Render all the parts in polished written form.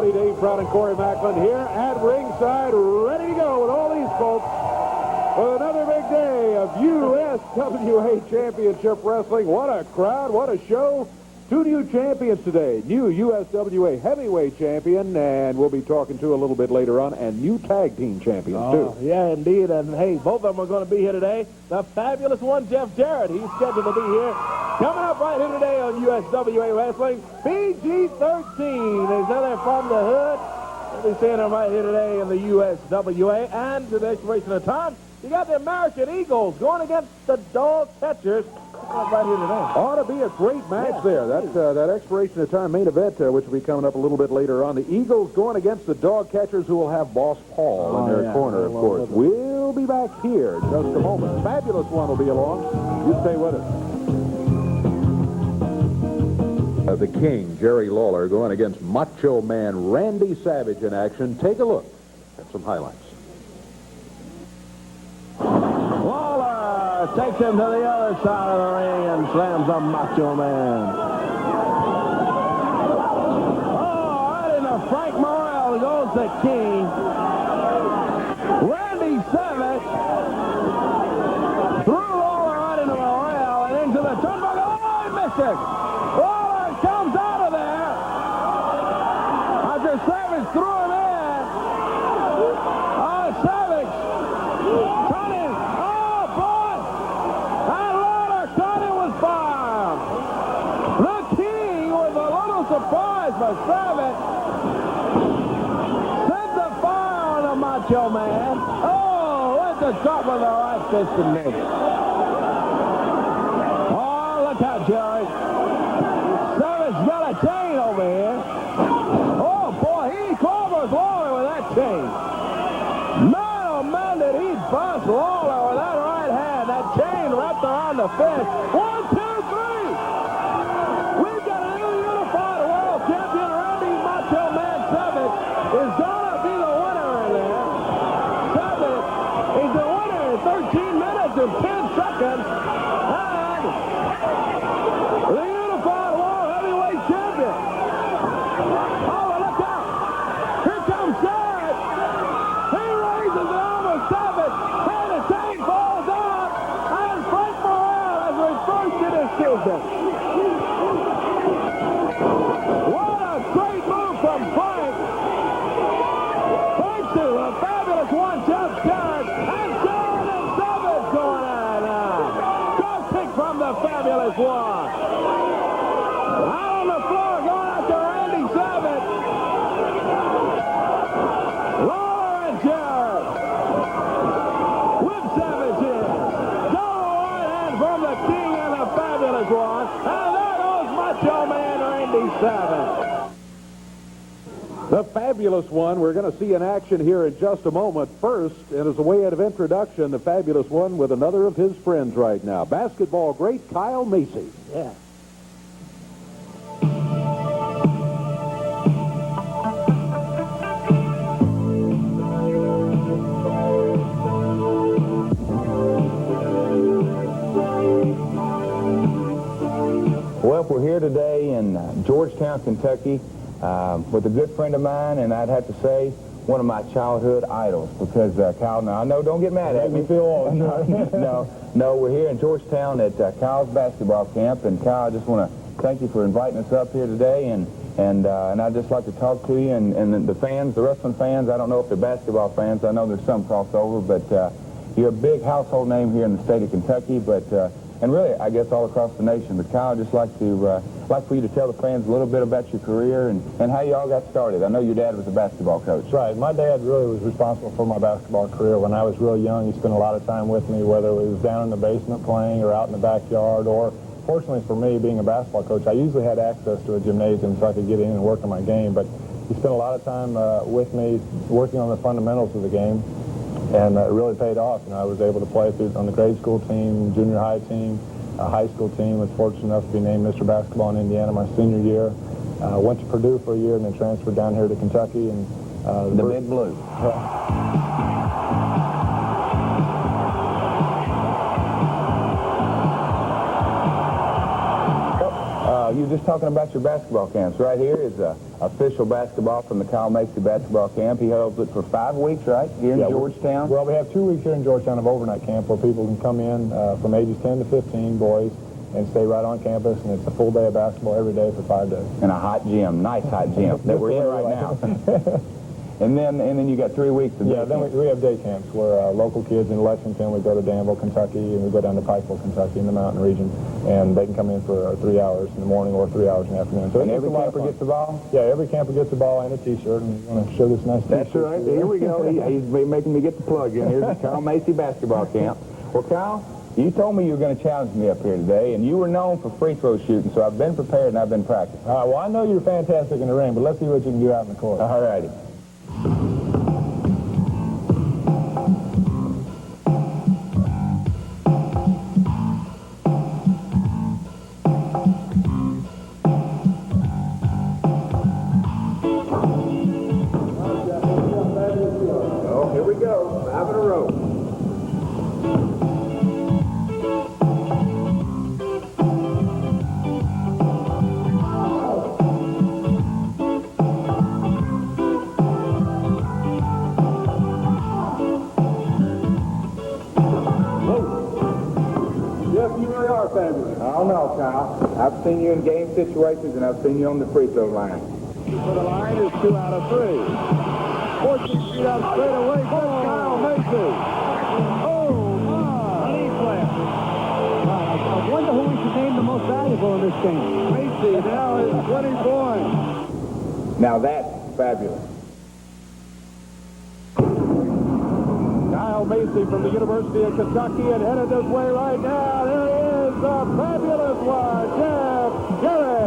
Howdy, Dave Brown and Corey Macklin here at ringside, ready to go with all these folks for another big day of USWA Championship Wrestling. What a crowd, what a show. Two new champions today. New USWA Heavyweight Champion, and we'll be talking to a little bit later on, and new Tag Team Champions, too. Yeah, indeed. And, hey, both of them are going to be here today. The fabulous one, Jeff Jarrett. He's scheduled to be here. Coming up right here today on USWA Wrestling, PG-13. They say they're from the hood. We'll be seeing them right here today in the USWA. And to the expiration of time, you got the American Eagles going against the Dog Catchers. Right here today. Ought to be a great match there. That's that expiration of time main event, which will be coming up a little bit later on. The Eagles going against the Dog Catchers, who will have Boss Paul in their corner, of course. We'll be back here in just a moment. Fabulous One will be along. You stay with us. The King, Jerry Lawler, going against Macho Man Randy Savage in action. Take a look at some highlights. Takes him to the other side of the ring and slams the Macho Man. Oh, right into Frank Morrell goes the King. Randy Savage threw Lawler right into Morrell and into the turnbuckle. Oh, he missed it. Lawler comes out of there after Savage threw him in. Oh, Savage turning. Surprise by Savage. Sends the fire on the Macho Man. Oh, at the top of the right fist and knee. Oh, look out, Jerry. Savage got a chain over here. Oh, boy, he covers Lawler with that chain. Man, oh, man, did he bust Lawler with that right hand. That chain wrapped around the fist. 1, 2, 3. Is going to be the winner in there. Savage is the winner in 13 minutes and 10 seconds. And the Unified World Heavyweight Champion. Oh, look out. Here comes Jarrett. He raises the arm of Savage. And the chain falls out. And Frank Morrell has reversed the decision. What a great move from Frank. The fabulous one, Jeff Jarrett, and Jarrett and Savage going at it now. Good kick from the fabulous one. Out on the floor, going after Randy Savage. Lawler and Jarrett. With Savage in. Double right hand from the King and the fabulous one. And there goes Macho Man Randy Savage. The Fabulous One, we're going to see in action here in just a moment. First, and as a way of introduction, the Fabulous One with another of his friends right now. Basketball great Kyle Macy. Yeah. Well, we're here today in Georgetown, Kentucky, with a good friend of mine, and I'd have to say one of my childhood idols, because Kyle, now I know, don't get mad at me. Feel old. No, we're here in Georgetown at Kyle's basketball camp, and Kyle, I just want to thank you for inviting us up here today, and I'd just like to talk to you, and the fans, the wrestling fans. I don't know if they're basketball fans. I know there's some crossover, but you're a big household name here in the state of Kentucky, but and really, I guess, all across the nation. But Kyle, I'd just like for you to tell the fans a little bit about your career and how you all got started. I know your dad was a basketball coach. Right. My dad really was responsible for my basketball career. When I was real young, he spent a lot of time with me, whether it was down in the basement playing or out in the backyard, or fortunately for me, being a basketball coach, I usually had access to a gymnasium so I could get in and work on my game. But he spent a lot of time with me working on the fundamentals of the game. And it really paid off. You know, I was able to play on the grade school team, junior high team, high school team. Was fortunate enough to be named Mr. Basketball in Indiana my senior year. Went to Purdue for a year and then transferred down here to Kentucky. And the Big Blue. You were just talking about your basketball camps. Right here is official basketball from the Kyle Macy basketball camp. He holds it for 5 weeks, right, here in Georgetown? Well, we have 2 weeks here in Georgetown of overnight camp where people can come in from ages 10 to 15, boys, and stay right on campus, and it's a full day of basketball every day for 5 days. In a hot gym, nice hot gym that we're in right now. And then you got 3 weeks of day then we have day camps where local kids in Lexington, we go to Danville, Kentucky, and we go down to Pikeville, Kentucky in the mountain region, and they can come in for 3 hours in the morning or 3 hours in the afternoon. So and every camper gets the ball? Yeah, every camper gets a ball and a T-shirt, and you want to show this nice T-shirt. That's right. Here we go. He's making me get the plug in. Here's the Kyle Macy basketball camp. Well, Kyle, you told me you were going to challenge me up here today, and you were known for free throw shooting, so I've been prepared and I've been practicing. All right, well, I know you're fantastic in the ring, but let's see what you can do out in the court. All righty. Oh, here we go. 5 in a row. I don't know, Kyle. I've seen you in game situations, and I've seen you on the free throw line. For the line is 2 out of 3. 14 feet out straight away. Good Kyle Macy. Oh, my. I wonder who we should name the most valuable in this game. Macy now is 20 points. Now that's fabulous. Kyle Macy from the University of Kentucky, and headed this way right now. There is the fabulous one, Jeff Jarrett.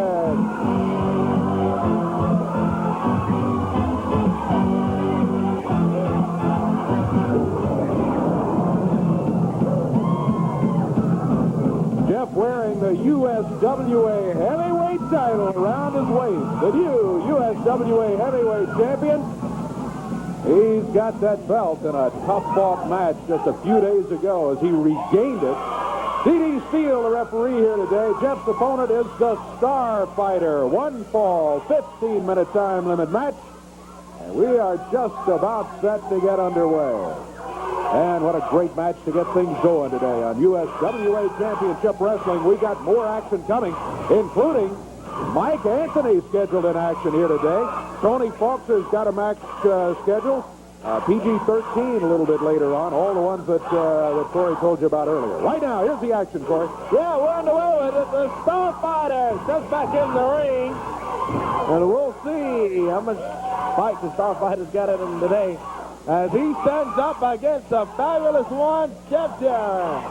Jeff wearing the USWA heavyweight title around his waist. The new USWA heavyweight champion. He's got that belt in a tough-fought match just a few days ago as he regained it. D.D. Steele, the referee here today. Jeff's opponent is the Star Fighter. 1 fall, 15-minute time limit match. And we are just about set to get underway. And what a great match to get things going today on USWA Championship Wrestling. We got more action coming, including Mike Anthony scheduled in action here today. Tony Falk has got a match scheduled. PG-13 a little bit later on. All the ones that Corey told you about earlier. Right now, here's the action, Corey. Yeah, we're underway with it. The Star Fighter just back in the ring. And we'll see how much fight the Star Fighter's got in him today as he stands up against the fabulous one, Jeff Jarrett.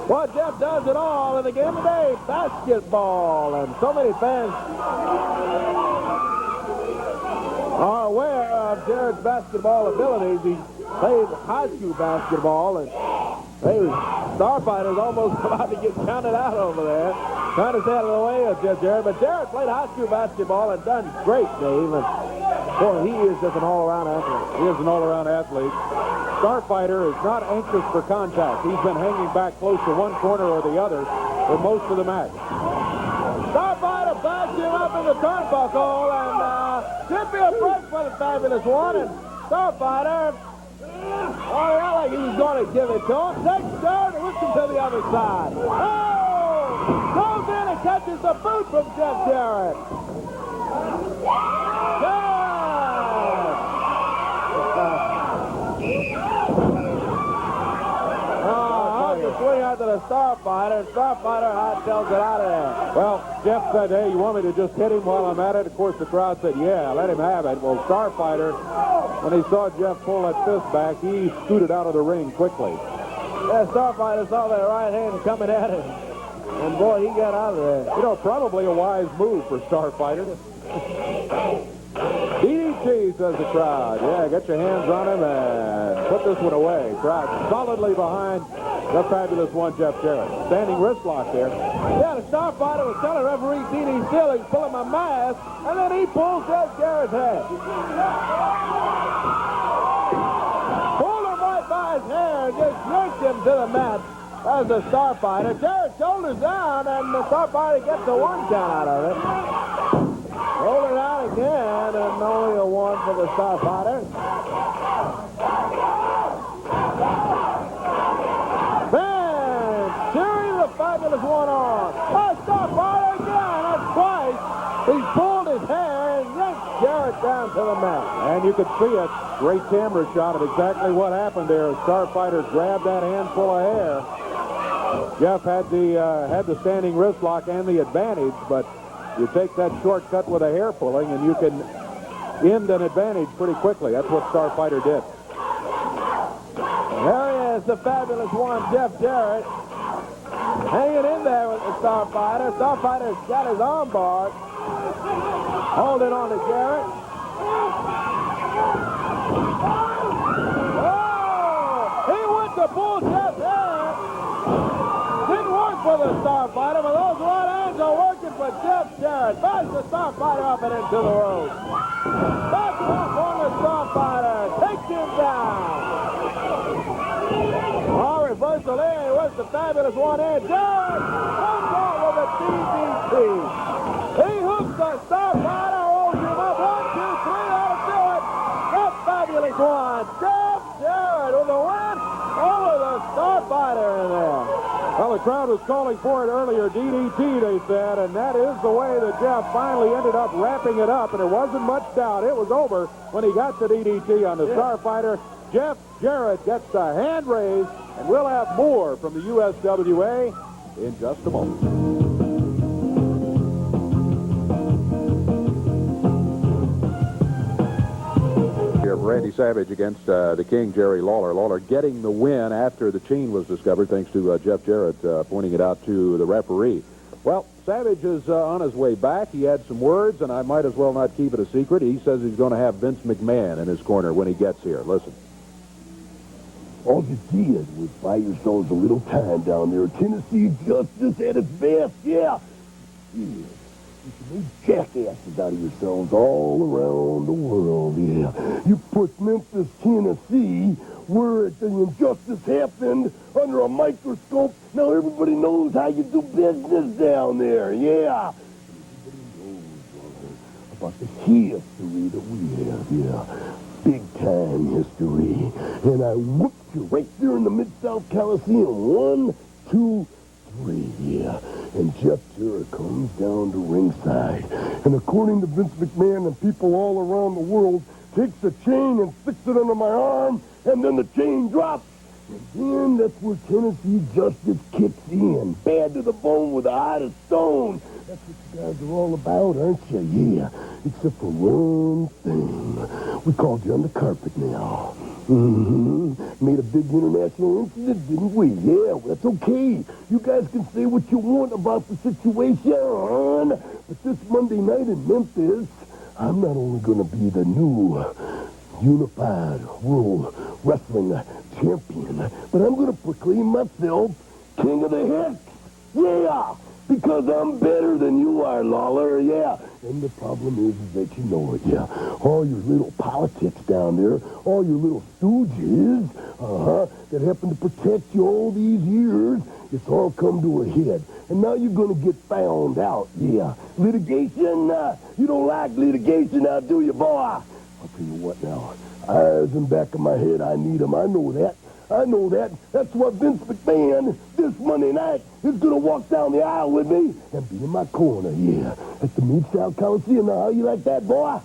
Well, Jeff does it all in the game today, basketball, and so many fans are aware of Jarrett's basketball abilities. He played high school basketball, and Starfighter's almost about to get counted out over there, trying to stay out of the way of Jeff Jarrett. But Jarrett played high school basketball and done great, Dave. And boy, he is just an all-around athlete. He is an all-around athlete. Starfighter is not anxious for contact. He's been hanging back close to one corner or the other for most of the match. Starfighter backs him up in the turnbuckle, and should be a break for the fabulous one. And Starfighter, I like he was going to give it to him. Takes third and whips him to the other side. Oh! Goes in and catches the boot from Jeff Jarrett. Swing out to the Starfighter. Starfighter tells it out of there. Well, Jeff said, hey, you want me to just hit him while I'm at it? Of course, the crowd said, yeah, let him have it. Well, Starfighter, when he saw Jeff pull that fist back, he scooted out of the ring quickly. Yeah, Starfighter saw that right hand coming at him. And, boy, he got out of there. You know, probably a wise move for Starfighter. DDT, says the crowd. Yeah, get your hands on him and put this one away. Crowd solidly behind the fabulous one, Jeff Jarrett. Standing wrist lock there. Yeah, the Starfighter was telling referee D.D. Steele he's pulling my mask, and then he pulls Jeff Jarrett's head. Pulled him right by his hair and just yanked him to the mat. as the Starfighter. Jarrett shoulders down, and the Starfighter gets a 1 count out of it. Roll it out again, and only a 1 for the Starfighter. Man, cheering the fabulous 1 on. A Starfighter again, that's twice. He's pulled his hair and yanked Jarrett down to the mat. And you could see a great camera shot of exactly what happened there. Starfighter grabbed that handful of hair. Jeff had the standing wrist lock and the advantage, but you take that shortcut with a hair pulling, and you can end an advantage pretty quickly. That's what Starfighter did. There he is, the fabulous 1, Jeff Jarrett. Hanging in there with the Starfighter. Starfighter's got his arm barred. Holding on to Jarrett. Oh! He went to pull Jeff Jarrett. Didn't work for the Starfighter, but those right hands are working for Jeff Jarrett. Backs the Starfighter up and into the road. Backs off on the Starfighter. Takes him down. Oh, reversal there. Was the fabulous 1 in. Jarrett comes on with a DDT. He hooks the Starfighter, rolls him up. 1, 2, 3, that'll do it. The fabulous 1. Jeff Jarrett with a win over the Starfighter in there. Well, the crowd was calling for it earlier, DDT, they said, and that is the way that Jeff finally ended up wrapping it up, and there wasn't much doubt. It was over when he got the DDT on the Starfighter. Jeff Jarrett gets the hand raised, and we'll have more from the USWA in just a moment. Randy Savage against the King, Jerry Lawler. Lawler getting the win after the chain was discovered, thanks to Jeff Jarrett pointing it out to the referee. Well, Savage is on his way back. He had some words, and I might as well not keep it a secret. He says he's going to have Vince McMahon in his corner when he gets here. Listen. All you did was buy yourselves a little time down there. Tennessee justice at its best, yeah. You made jackasses out of yourselves all around the world, yeah. You put Memphis, Tennessee, where the injustice happened, under a microscope. Now everybody knows how you do business down there, yeah. Everybody knows about the history that we have, yeah. Big-time history. And I whooped you right there in the Mid-South Coliseum. 1, 2, 3, yeah. And Jeff Jarrett comes down to ringside. And according to Vince McMahon and people all around the world, takes a chain and sticks it under my arm, and then the chain drops. And then that's where Tennessee justice kicks in. Bad to the bone with a heart of stone. That's what you guys are all about, aren't you? Yeah. Except for one thing. We called you on the carpet now. Made a big international incident, didn't we? Yeah, well, that's okay. You guys can say what you want about the situation. But this Monday night in Memphis, I'm not only going to be the new unified world wrestling champion, but I'm going to proclaim myself king of the hits. Yeah, because I'm better than you are, Lawler, yeah. And the problem is that you know it, yeah. All your little politics down there, all your little stooges, that happen to protect you all these years, it's all come to a head. And now you're going to get found out, yeah. Litigation? You don't like litigation now, do you, boy? I'll tell you what now. Eyes in the back of my head, I need them. I know that. I know that. That's what Vince McMahon, this Monday night, is going to walk down the aisle with me and be in my corner, yeah. At the Mid-South Coliseum. Now, how you like that, boy?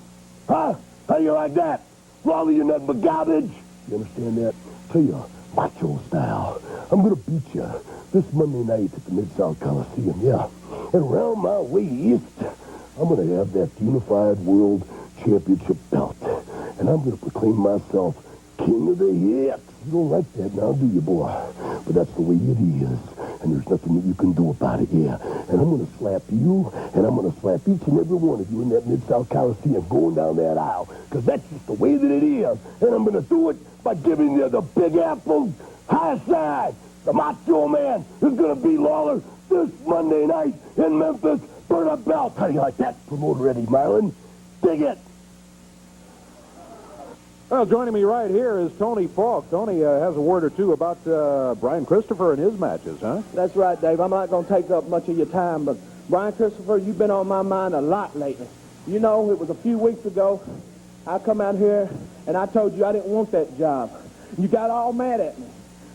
Huh? How you like that? Lawler, you're nothing but garbage. You understand that? Tell you, macho style. I'm going to beat you this Monday night at the Mid-South Coliseum, yeah. And around my waist, I'm going to have that unified world championship belt. And I'm going to proclaim myself king of the hits. You don't like that now, do you, boy? But that's the way it is. And there's nothing that you can do about it, yeah. And I'm going to slap you, and I'm going to slap each and every one of you in that Mid-South Coliseum going down that aisle. Because that's just the way that it is. And I'm going to do it by giving you the Big Apple high side. The Macho Man is going to be Lawler this Monday night in Memphis for the belt. How do you like that, promoter Eddie Marlin? Dig it. Well, joining me right here is Tony Falk. Tony has a word or two about Brian Christopher and his matches, huh? That's right, Dave. I'm not going to take up much of your time, but Brian Christopher, you've been on my mind a lot lately. You know, it was a few weeks ago, I come out here and I told you I didn't want that job. You got all mad at me.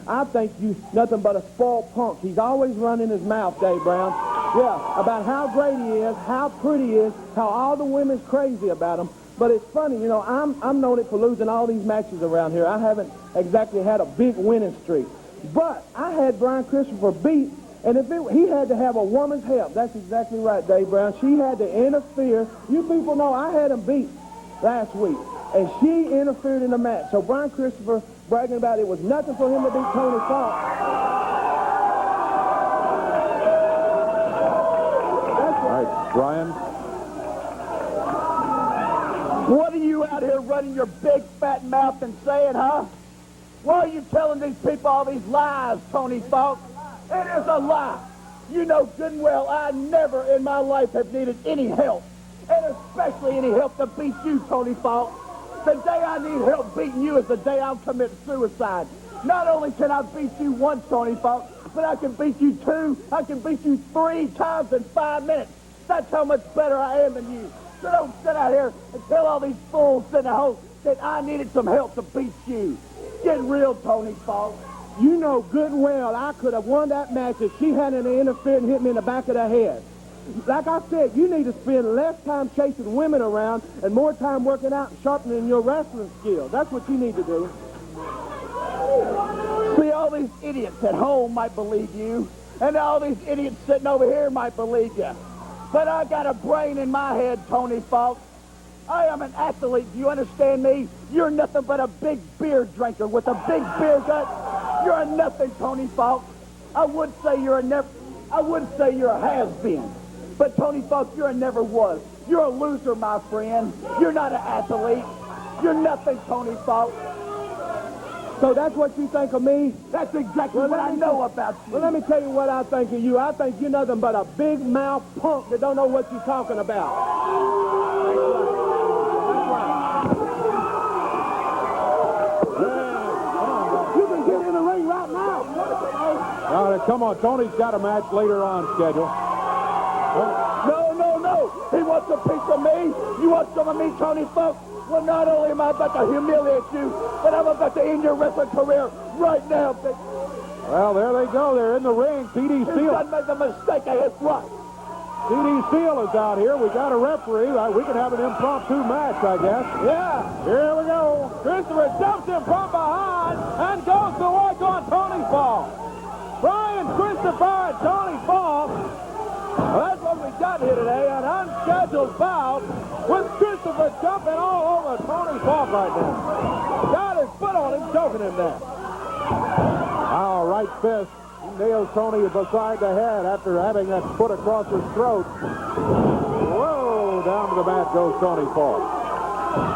I think you nothing but a spoiled punk. He's always running his mouth, Dave Brown. Yeah, about how great he is, how pretty he is, how all the women's crazy about him. But it's funny, you know, I'm noted for losing all these matches around here. I haven't exactly had a big winning streak. But I had Brian Christopher beat, and he had to have a woman's help. That's exactly right, Dave Brown. She had to interfere. You people know I had him beat last week, and she interfered in the match. So Brian Christopher bragging about it was nothing for him to beat Tony Falk. All right, Brian. What are you out here running your big fat mouth and saying, huh? Why are you telling these people all these lies, Tony Falk? It is a lie. You know good and well I never in my life have needed any help, and especially any help to beat you, Tony Falk. The day I need help beating you is the day I'll commit suicide. Not only can I beat you once, Tony Falk, but I can beat you 2, I can beat you 3 times in 5 minutes. That's how much better I am than you. So don't sit out here and tell all these fools in the hole that I needed some help to beat you. Get real, Tony Falk. You know good and well I could have won that match if she hadn't interfered and hit me in the back of the head. Like I said, you need to spend less time chasing women around and more time working out and sharpening your wrestling skills. That's what you need to do. See, all these idiots at home might believe you, and all these idiots sitting over here might believe you. But I got a brain in my head, Tony Falk. I am an athlete. Do you understand me? You're nothing but a big beer drinker with a big beer gut. You're a nothing, Tony Falk. I would say you're a has-been. But Tony Falk, you're a never was. You're a loser, my friend. You're not an athlete. You're nothing, Tony Falk. So that's what you think of me? That's exactly what I know about you. Well, let me tell you what I think of you. I think you're nothing but a big mouth punk that don't know what you're talking about. You can get in the ring right now. All right, come on. Tony's got a match later on scheduled. No. He wants a piece of me. You want some of me, Tony Falk? Well, not only am I about to humiliate you, but I'm about to end your wrestling career right now, bitch. Well, there they go. They're in the ring. P.D. You Steele. done made the mistake of his life. P.D. Steele is out here. We got a referee. We can have an impromptu match, I guess. Yeah, here we go. Christopher jumps him from behind and goes to work on Tony Falk. Brian Christopher and Tony Falk. Well, that's what we got here today, an unscheduled bout with Christopher jumping all over Tony Falk right now. Got his foot on him, choking him there. Our right fist nails Tony beside the head after having that foot across his throat. Whoa, down to the mat goes Tony Falk.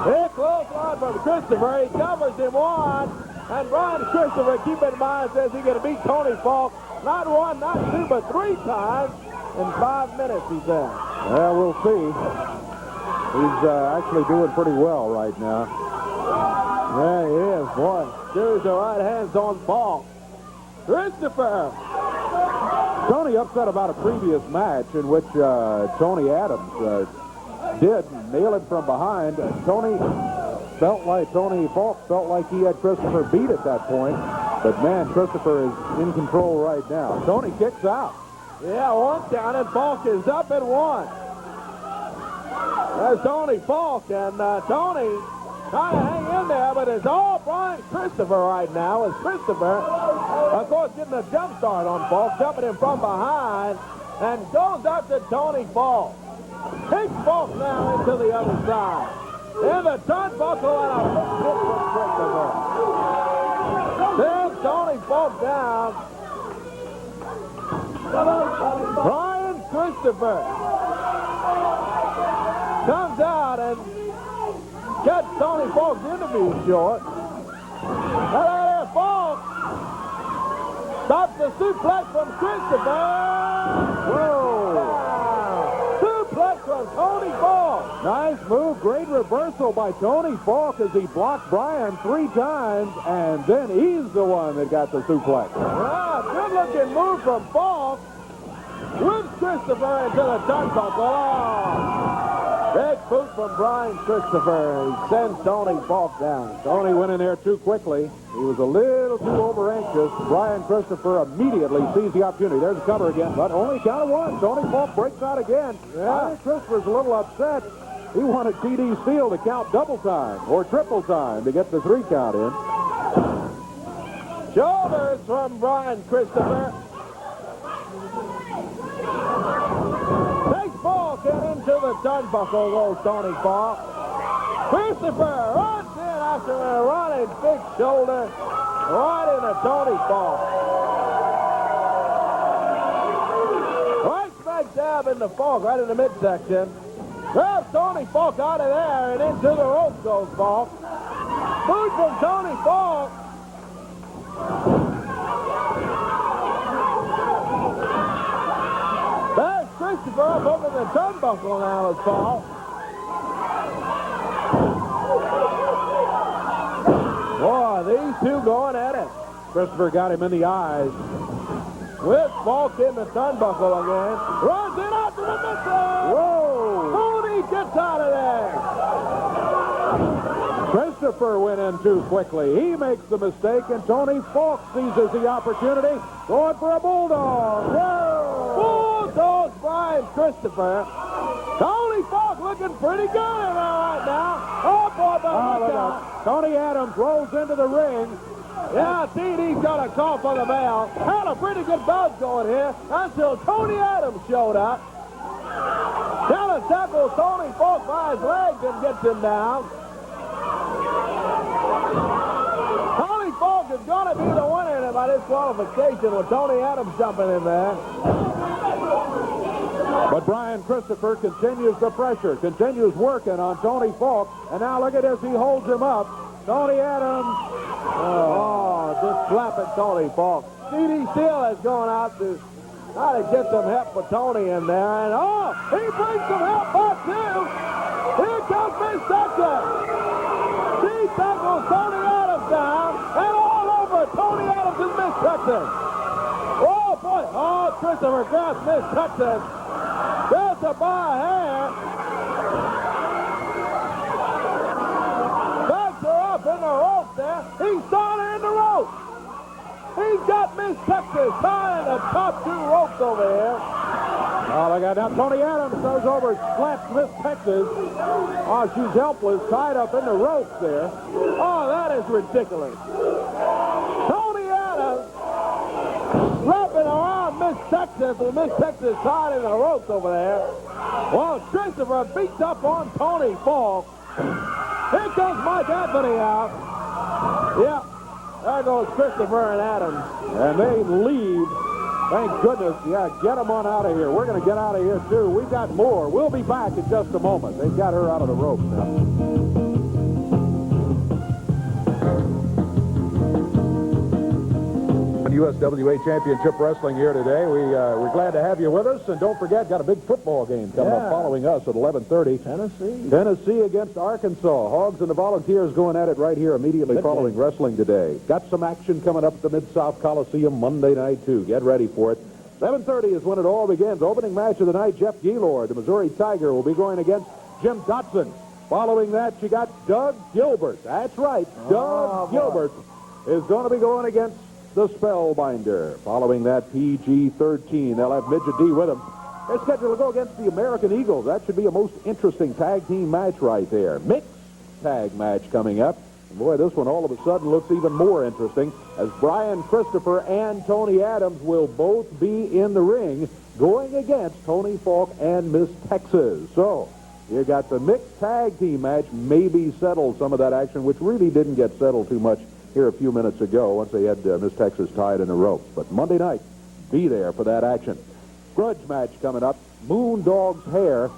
Here, close line from Christopher. He covers him one. And Brian Christopher, keep in mind, says he's going to beat Tony Falk not 1, not 2, but 3 times in 5 minutes, he said. Well, we'll see. He's actually doing pretty well right now. There he is, boy. Series of right hands on Falk. Christopher. Tony upset about a previous match in which Tony Adams did nail him from behind. Tony Falk felt like he had Christopher beat at that point. But, man, Christopher is in control right now. Tony kicks out. Yeah, 1 count, and Falk is up at 1. There's Tony Falk, and Tony trying to hang in there, but it's all Brian Christopher right now. As Christopher, of course, getting a jump start on Falk, jumping him from behind, and goes up to Tony Falk. Takes Falk now into the other side. In the turnbuckle and a hit from Christopher. Sends Tony Falk down. Brian Christopher comes out and cuts Tony Falk's interview short. Now look at there, Falk stops the suplex from Christopher. Whoa! Suplex from Tony Falk. Nice move. Great reversal by Tony Falk as he blocked Brian 3 times, and then he's the one that got the suplex. Yeah, good-looking move from Falk. With Christopher into the turnbuckle. Oh, big boot from Brian Christopher. He sends Tony Falk down. Tony went in there too quickly. He was a little too over-anxious. Brian Christopher immediately sees the opportunity. There's the cover again, but only count of 1. Tony Falk breaks out again. Brian Christopher's a little upset. He wanted TD Steele to count double time or triple time to get the 3 count in. Shoulders from Brian Christopher. Takes Falk into the turnbuckle, goes Tony Falk. Christopher runs in after a running big shoulder right into Tony Falk. Right smack dab into Falk, right in the midsection. Grabs Tony Falk out of there, and into the rope goes Falk. Boot from Tony Falk. There's Christopher up over the turnbuckle now as Falk. Boy, these two going at it. Christopher got him in the eyes. With Falk in the turnbuckle again. Runs in after the missile. Whoa! Tony gets out of there. Christopher went in too quickly. He makes the mistake, and Tony Falk seizes the opportunity. Going for a bulldog. Whoa! Bulldogs Brian Christopher. Tony Falk looking pretty good in there right now. Oh, boy, but look out. Tony Adams rolls into the ring. Yeah, TD's got a call for the bell. Had a pretty good buzz going here until Tony Adams showed up. Down tackles Tony Falk by his legs and gets him down. Tony Falk is going to be the winner by disqualification with Tony Adams jumping in there. But Brian Christopher continues the pressure, continues working on Tony Falk. And now look at this, he holds him up. Tony Adams. Just slapping Tony Falk. TD Steele has gone out to try to get some help for Tony in there. And he brings some help back too. Here comes Miss Texas. She tackles Tony Adams down and all over Tony Adams and Miss Texas. Oh boy. Oh, Christopher grabs Miss Texas. Grabs her by a hair. Backs her up in the rope there. He's starting her in the rope. He's got Miss Texas tying the top 2 ropes over here. Oh, look at now. Tony Adams goes over, slaps Miss Texas. Oh, she's helpless, tied up in the ropes there. Oh, that is ridiculous. Tony Adams slapping around Miss Texas with Miss Texas tied in the ropes over there. Well, Christopher beats up on Tony Falk. Here comes Mike Anthony out. Yep. There goes Christopher and Adams. And they leave. Thank goodness. Yeah, get them on out of here. We're going to get out of here, too. We've got more. We'll be back in just a moment. They've got her out of the ropes now. USWA Championship Wrestling here today. We're glad to have you with us. And don't forget, got a big football game coming up following us at 11:30. Tennessee against Arkansas. Hogs and the Volunteers going at it right here immediately following wrestling today. Got some action coming up at the Mid-South Coliseum Monday night, too. Get ready for it. 11:30 is when it all begins. Opening match of the night, Jeff Gaylord, the Missouri Tiger, will be going against Jim Dotson. Following that, you got Doug Gilbert. That's right. Doug Gilbert is going to be going against the Spellbinder. Following that, PG-13. They'll have Midget D with them. They're scheduled to go against the American Eagles. That should be a most interesting tag team match right there. Mixed tag match coming up. And boy, this one all of a sudden looks even more interesting as Brian Christopher and Tony Adams will both be in the ring going against Tony Falk and Miss Texas. So, you got the mixed tag team match, maybe settled some of that action, which really didn't get settled too much here a few minutes ago once they had Miss Texas tied in the ropes. But Monday night, be there for that action. Grudge match coming up. Moondog's Hair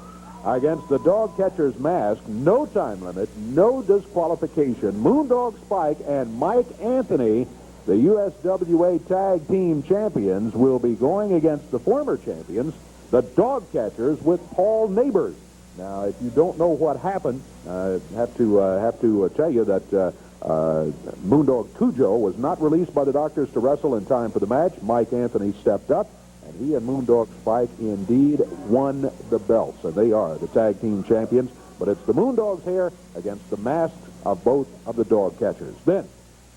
against the Dog Catcher's Mask. No time limit, no disqualification. Moondog Spike and Mike Anthony, the USWA Tag Team Champions, will be going against the former champions, the Dog Catchers, with Paul Neighbors. Now, if you don't know what happened, I have to tell you that Moondog Cujo was not released by the doctors to wrestle in time for the match. Mike Anthony stepped up, and he and Moondog Spike indeed won the belt. So they are the tag team champions, but it's the Moondogs here against the masks of both of the dog catchers. Then,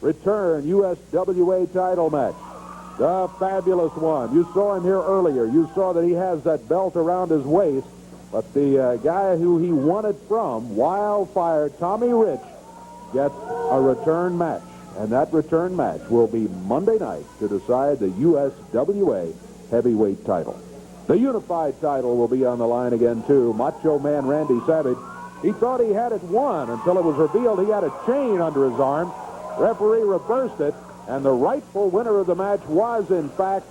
return USWA title match. The fabulous one. You saw him here earlier. You saw that he has that belt around his waist, but the guy who he won it from, Wildfire Tommy Rich, gets a return match. And that return match will be Monday night to decide the USWA heavyweight title. The unified title will be on the line again, too. Macho Man Randy Savage. He thought he had it won until it was revealed he had a chain under his arm. Referee reversed it, and the rightful winner of the match was, in fact,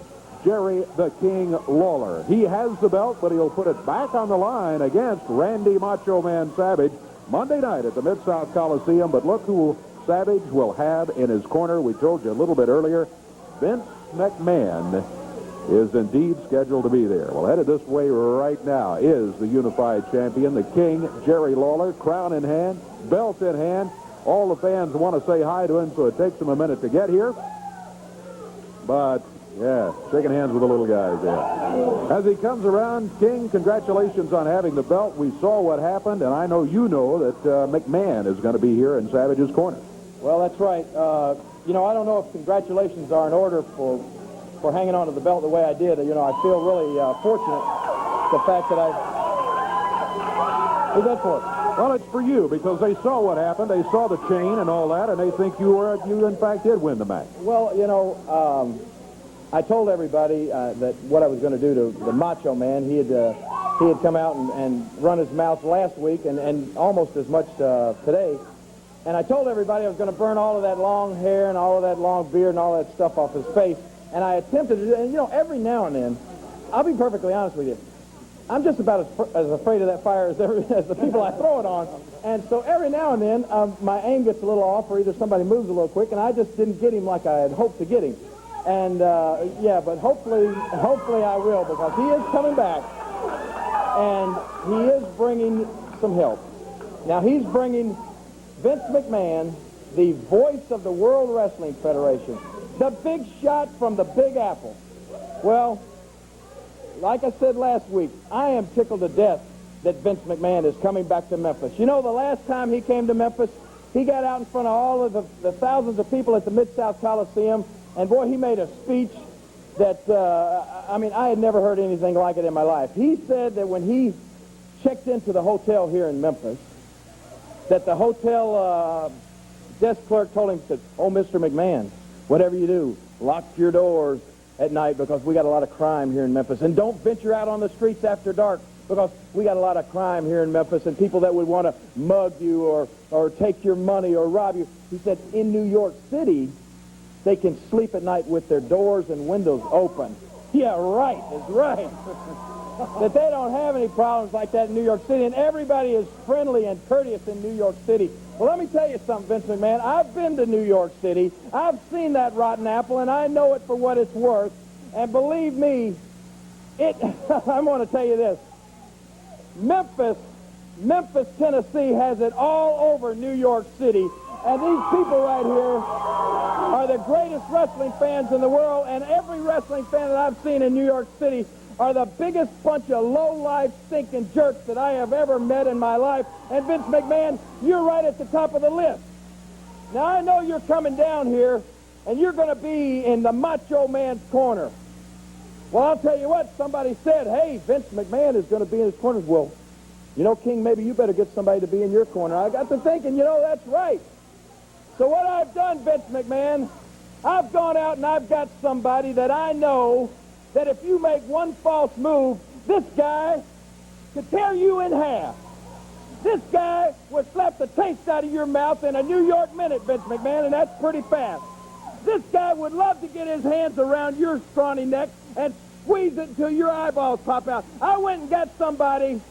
Jerry the King Lawler. He has the belt, but he'll put it back on the line against Randy Macho Man Savage Monday night at the Mid-South Coliseum. But look who Savage will have in his corner. We told you a little bit earlier, Vince McMahon is indeed scheduled to be there. Well, headed this way right now is the unified champion, the King, Jerry Lawler, crown in hand, belt in hand. All the fans want to say hi to him, so it takes him a minute to get here. But, yeah, shaking hands with the little guys there. As he comes around, King, congratulations on having the belt. We saw what happened, and I know you know that McMahon is going to be here in Savage's corner. Well, that's right. You know, I don't know if congratulations are in order for hanging on to the belt the way I did. You know, I feel really fortunate the fact that who's that for? Well, it's for you, because they saw what happened. They saw the chain and all that, and they think you in fact did win the match. Well, you know, I told everybody that what I was going to do to the Macho Man. He had come out and run his mouth last week and almost as much today. And I told everybody I was going to burn all of that long hair and all of that long beard and all that stuff off his face. And I attempted to do it. And, you know, every now and then, I'll be perfectly honest with you, I'm just about as afraid of that fire as the people I throw it on. And so every now and then, my aim gets a little off, or either somebody moves a little quick, and I just didn't get him like I had hoped to get him. And, yeah, but hopefully I will, because he is coming back, and he is bringing some help. Now, he's bringing Vince McMahon, the voice of the World Wrestling Federation, the big shot from the Big Apple. Well, like I said last week, I am tickled to death that Vince McMahon is coming back to Memphis. You know, the last time he came to Memphis, he got out in front of all of the thousands of people at the Mid-South Coliseum, and boy, he made a speech that, I mean, I had never heard anything like it in my life. He said that when he checked into the hotel here in Memphis, that the hotel desk clerk told him, said, "Oh, Mr. McMahon, whatever you do, lock your doors at night, because we got a lot of crime here in Memphis. And don't venture out on the streets after dark, because we got a lot of crime here in Memphis and people that would want to mug you or take your money or rob you." He said, in New York City, they can sleep at night with their doors and windows open. Yeah, right, is right. That they don't have any problems like that in New York City, and everybody is friendly and courteous in New York City. Well, let me tell you something, Vince McMahon. I've been to New York City. I've seen that rotten apple, and I know it for what it's worth. And believe me, I'm going to tell you this. Memphis, Tennessee has it all over New York City. And these people right here are the greatest wrestling fans in the world, and every wrestling fan that I've seen in New York City are the biggest bunch of low-life, stinking jerks that I have ever met in my life. And Vince McMahon, you're right at the top of the list. Now, I know you're coming down here, and you're going to be in the Macho Man's corner. Well, I'll tell you what, somebody said, hey, Vince McMahon is going to be in his corner. Well, you know, King, maybe you better get somebody to be in your corner. I got to thinking, you know, that's right. So what I've done, Vince McMahon, I've gone out and I've got somebody that I know that if you make one false move, this guy could tear you in half. This guy would slap the taste out of your mouth in a New York minute, Vince McMahon, and that's pretty fast. This guy would love to get his hands around your scrawny neck and squeeze it until your eyeballs pop out. I went and got somebody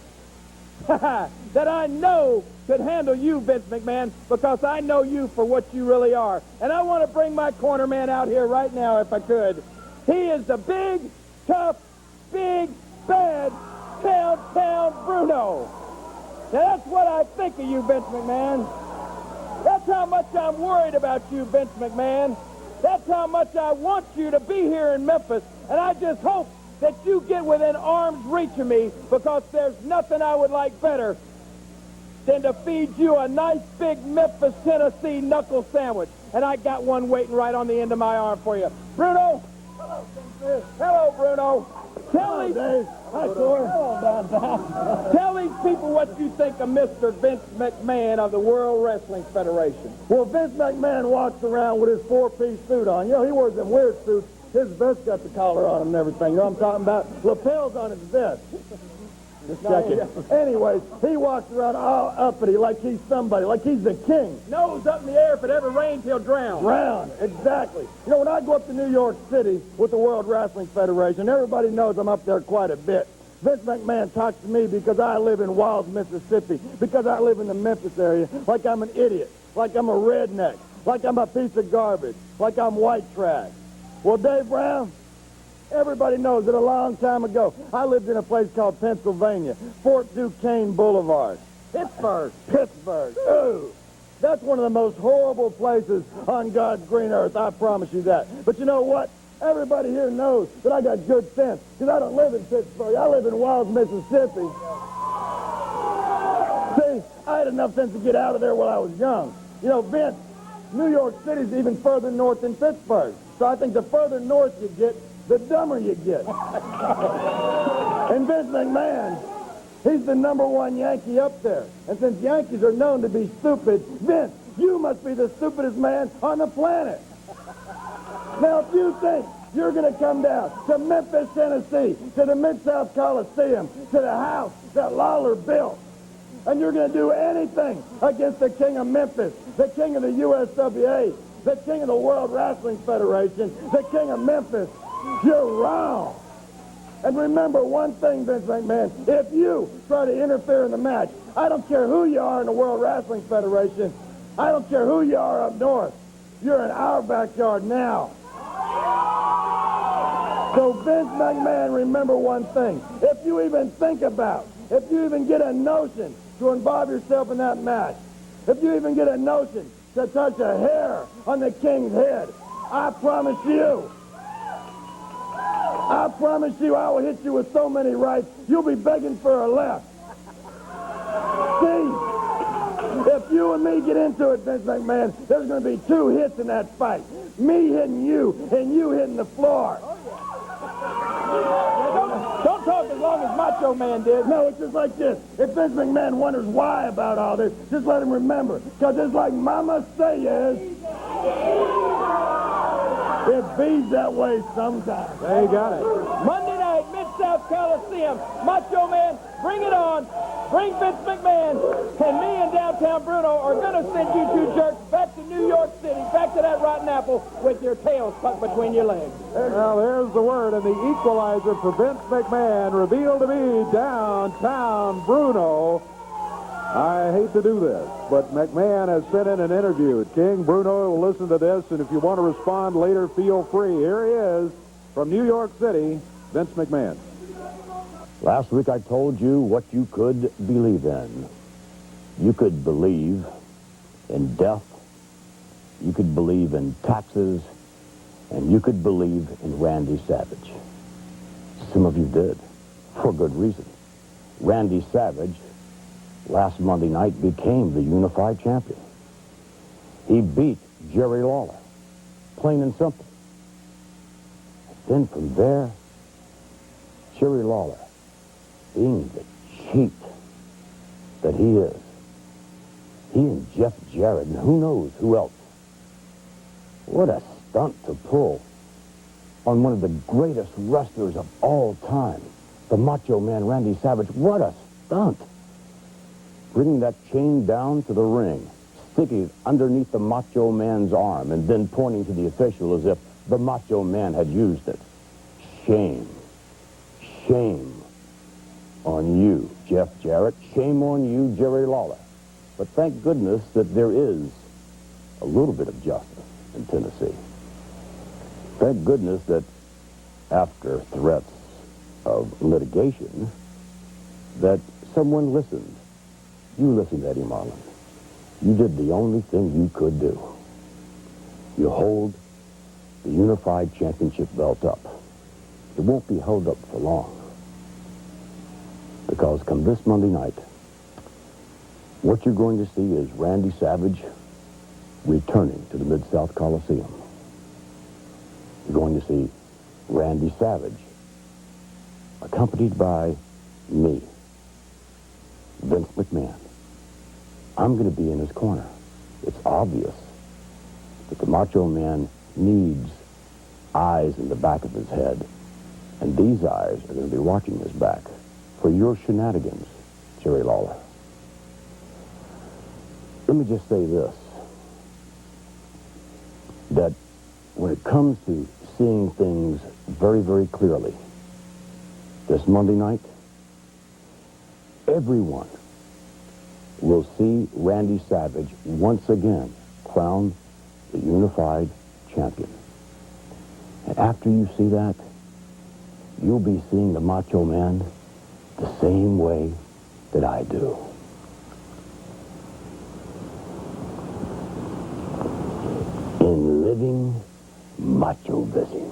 that I know could handle you, Vince McMahon, because I know you for what you really are. And I want to bring my corner man out here right now, if I could. He is the big, tough, big, bad, Countdown Bruno. Now, that's what I think of you, Vince McMahon. That's how much I'm worried about you, Vince McMahon. That's how much I want you to be here in Memphis. And I just hope that you get within arm's reach of me, because there's nothing I would like better than to feed you a nice big Memphis, Tennessee knuckle sandwich. And I got one waiting right on the end of my arm for you. Bruno. Hello, Bruno. Tell these, tell these people what you think of Mr. Vince McMahon of the World Wrestling Federation. Well, Vince McMahon walks around with his four-piece suit on. You know, he wears them weird suits. His vest got the collar on him and everything. You know what I'm talking about? Lapels on his vest. Just checking. Anyways, he walks around all uppity like he's somebody, like he's the king. Nose up in the air. If it ever rains, he'll drown. Drown, exactly. You know, when I go up to New York City with the World Wrestling Federation, everybody knows I'm up there quite a bit. Vince McMahon talks to me because I live in Wild, Mississippi, because I live in the Memphis area, like I'm an idiot, like I'm a redneck, like I'm a piece of garbage, like I'm white trash. Well, Dave Brown, everybody knows that a long time ago, I lived in a place called Pennsylvania, Fort Duquesne Boulevard. Pittsburgh. Ooh, that's one of the most horrible places on God's green earth, I promise you that. But you know what? Everybody here knows that I got good sense, because I don't live in Pittsburgh. I live in Wild, Mississippi. See, I had enough sense to get out of there while I was young. You know, Vince, New York City's even further north than Pittsburgh. So I think the further north you get, the dumber you get. And Vince McMahon, he's the #1 Yankee up there. And since Yankees are known to be stupid, Vince, you must be the stupidest man on the planet. Now, if you think you're going to come down to Memphis, Tennessee, to the Mid-South Coliseum, to the house that Lawler built, and you're going to do anything against the king of Memphis, the king of the USWA, the king of the World Wrestling Federation, the king of Memphis, you're wrong. And remember one thing, Vince McMahon, if you try to interfere in the match, I don't care who you are in the World Wrestling Federation, I don't care who you are up north, you're in our backyard now. So Vince McMahon, remember one thing, if you even think about, if you even get a notion to involve yourself in that match, if you even get a notion to touch a hair on the king's head, I promise you I will hit you with so many rights, you'll be begging for a left. See, if you and me get into it, Vince McMahon, there's going to be 2 hits in that fight. Me hitting you and you hitting the floor. Don't talk as long as Macho Man did. No, it's just like this. If Vince McMahon wonders why about all this, just let him remember. Because it's like Mama says, it bees that way sometimes. They got it. Monday night, Mid-South Coliseum. Macho Man, bring it on. Bring Vince McMahon. And me and Downtown Bruno are going to send you 2 jerks back to New York City, back to that rotten apple with your tails tucked between your legs. Well, there's the word, and the equalizer for Vince McMahon revealed to be Downtown Bruno. I hate to do this, but McMahon has sent in an interview. King Bruno will listen to this, and if you want to respond later, feel free. Here he is from New York City, Vince McMahon. Last week I told you what you could believe in. You could believe in death, you could believe in taxes, and you could believe in Randy Savage. Some of you did, for good reason. Randy Savage, last Monday night, became the unified champion. He beat Jerry Lawler, plain and simple. Then from there, Jerry Lawler, being the cheat that he is, he and Jeff Jarrett, and who knows who else, what a stunt to pull on one of the greatest wrestlers of all time, the Macho Man Randy Savage. What a stunt. Bringing that chain down to the ring, sticking it underneath the Macho Man's arm, and then pointing to the official as if the Macho Man had used it. Shame. Shame on you, Jeff Jarrett. Shame on you, Jerry Lawler. But thank goodness that there is a little bit of justice in Tennessee. Thank goodness that after threats of litigation, that someone listened You listen, Eddie Marlin. You did the only thing you could do. You hold the unified championship belt up. It won't be held up for long. Because come this Monday night, what you're going to see is Randy Savage returning to the Mid-South Coliseum. You're going to see Randy Savage accompanied by me, Vince McMahon. I'm going to be in his corner. It's obvious that the Macho Man needs eyes in the back of his head, and these eyes are going to be watching his back for your shenanigans, Jerry Lawler. Let me just say this, that when it comes to seeing things very, very clearly, this Monday night, everyone will see Randy Savage once again crowned the unified champion. And after you see that, you'll be seeing the Macho Man the same way that I do. In living macho vision.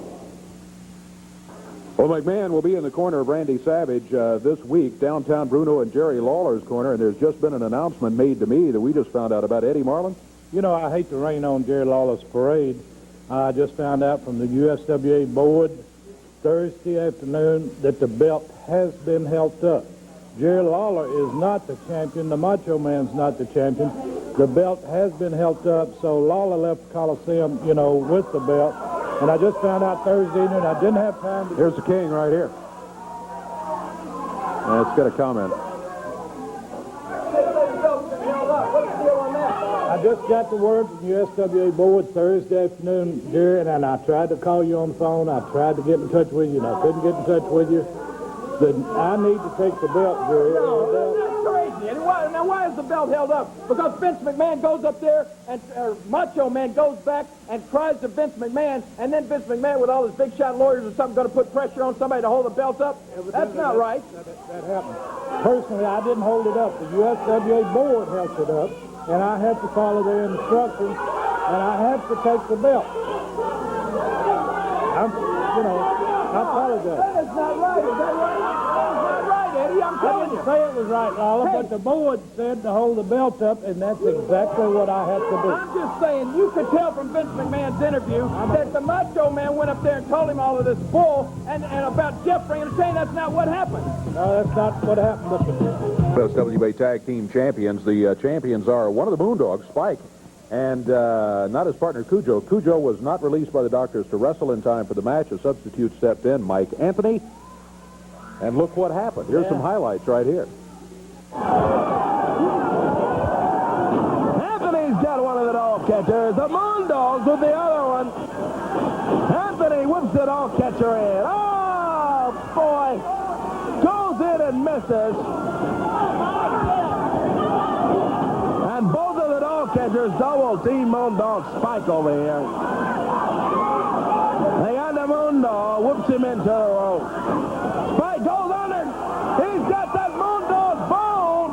Well, McMahon will be in the corner of Randy Savage this week, downtown Bruno and Jerry Lawler's corner, and there's just been an announcement made to me that we just found out about. Eddie Marlin? You know, I hate to rain on Jerry Lawler's parade. I just found out from the USWA board Thursday afternoon that the belt has been held up. Jerry Lawler is not the champion. The Macho Man's not the champion. The belt has been held up, so Lawler left the Coliseum, you know, with the belt. And I just found out Thursday evening. I didn't have time to... Here's the king right here. Let's get a comment. I just got the word from USWA board Thursday afternoon, Jerry, and I tried to call you on the phone. I tried to get in touch with you, and I couldn't get in touch with you. Said, I need to take the belt, Jerry. No, that's crazy. And why is the belt held up? Because Vince McMahon goes up there, and Macho Man goes back and cries to Vince McMahon, and then Vince McMahon, with all his big shot lawyers or something, going to put pressure on somebody to hold the belt up? That's not right. That happened. Personally, I didn't hold it up. The USWA board held it up, and I had to follow their instructions, and I had to take the belt. I apologize. That is not right. Is that right? That's not right, Eddie. I'm I telling didn't you. say it was right, Lawler, Hey. but the board said to hold the belt up, and that's exactly what I had to do. I'm just saying, you could tell from Vince McMahon's interview that the Macho Man went up there and told him all of this bull and about Jeffrey and saying that's not what happened. No, that's not what happened, but USWA Tag Team Champions. The champions are one of the Moondogs, Spike, and not his partner, Cujo. Cujo was not released by the doctors to wrestle in time for the match. A substitute stepped in, Mike Anthony. And look what happened. Here's some highlights right here. Anthony's got one of the dog catchers. The Moondogs with the other one. Anthony whips the dog catcher in. Oh, boy. Goes in and misses. And both of the dog catchers double team Moondog Spike over here. They got the Moondog, whoops him into the rope. Spike goes under. He's got that Moondog bone.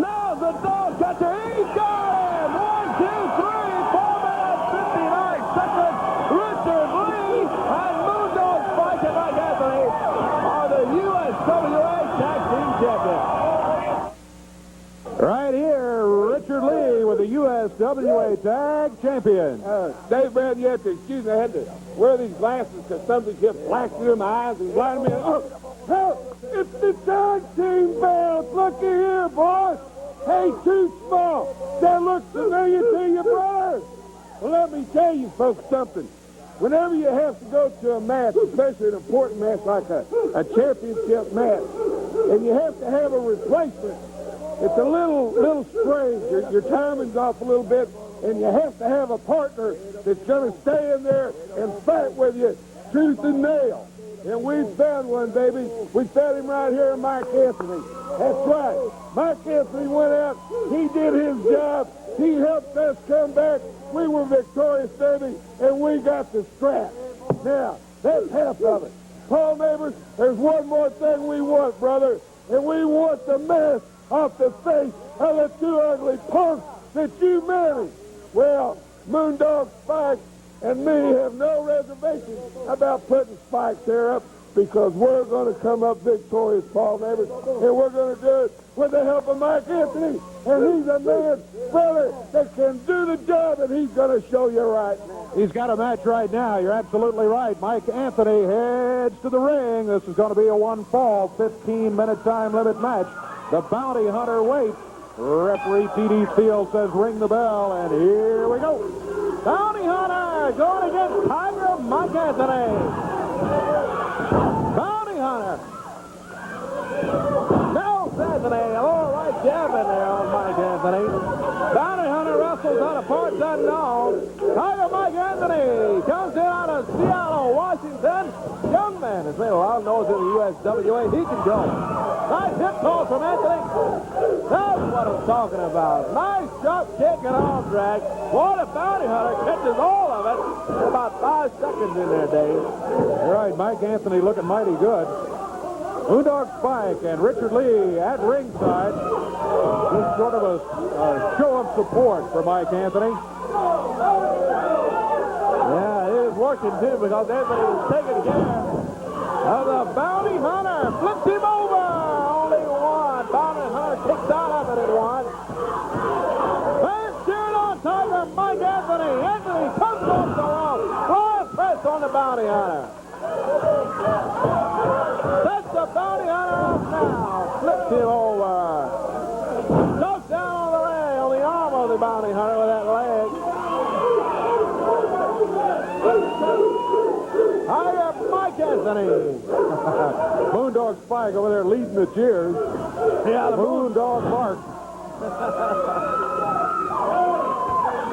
Now the dog catcher, he got him! 1, 2, 3, 4 minutes, 59 seconds. Richard Lee and Moondog Spike and Mike Anthony are the USWA Tag Team Champions. Right here, Richard Lee with the USWA Tag Champion. Dave Brown, you have to excuse me. I had to wear these glasses because something kept flashing in my eyes and blinding me. Oh, help! It's the tag team belt. Looky here, boys. Hey, too small. That looks familiar to you, brother. Well, let me tell you folks something. Whenever you have to go to a match, especially an important match like a championship match, and you have to have a replacement, it's a little strange. Your timing's off a little bit, and you have to have a partner that's going to stay in there and fight with you tooth and nail. And we found one, baby. We found him right here in Mike Anthony. That's right. Mike Anthony went out. He did his job. He helped us come back. We were victorious, baby, and we got the strap. Now, that's half of it. Paul Neighbors, there's one more thing we want, brother, and we want the mask off the face of the two ugly punks that you married. Well, Moondog Spike and me have no reservation about putting Spike there up because we're going to come up victorious, Paul Neighbors, and we're going to do it with the help of Mike Anthony. And he's a man, brother, that can do the job, and he's going to show you right now. He's got a match right now. You're absolutely right. Mike Anthony heads to the ring. This is going to be a one-fall, 15-minute time limit match. The Bounty Hunter waits. Referee T.D. Field says ring the bell, and here we go. Bounty Hunter going against Tiger Mike Anthony. Bounty Hunter. Now Anthony, a little right jab in there on Mike Anthony. Bounty Hunter wrestles out of parts unknown. Tiger Mike Anthony comes in out of Seattle, Washington. Young man is little out knows in the USWA. He can go. Nice hip toss from Anthony. That's what I'm talking about. Nice drop kick and arm drag. Boy, the Bounty Hunter catches all of it in about 5 seconds in there, Dave. You're right, Mike Anthony looking mighty good. Moondog Spike and Richard Lee at ringside. Just sort of a show of support for Mike Anthony. Yeah, it is working too because Anthony was taking care of the Bounty Hunter. Flips him over. Only one. Bounty Hunter kicks out of it at one. Fans cheering on Tiger Mike Anthony. Anthony comes off the rope. Fly press on the Bounty Hunter. That's the Bounty Hunter off now. Flips him over. Goes down on the leg, on the arm of the Bounty Hunter with that leg. Tiger Mike Anthony. Moondog Spike over there leading the cheers. Yeah, the Moondog bark.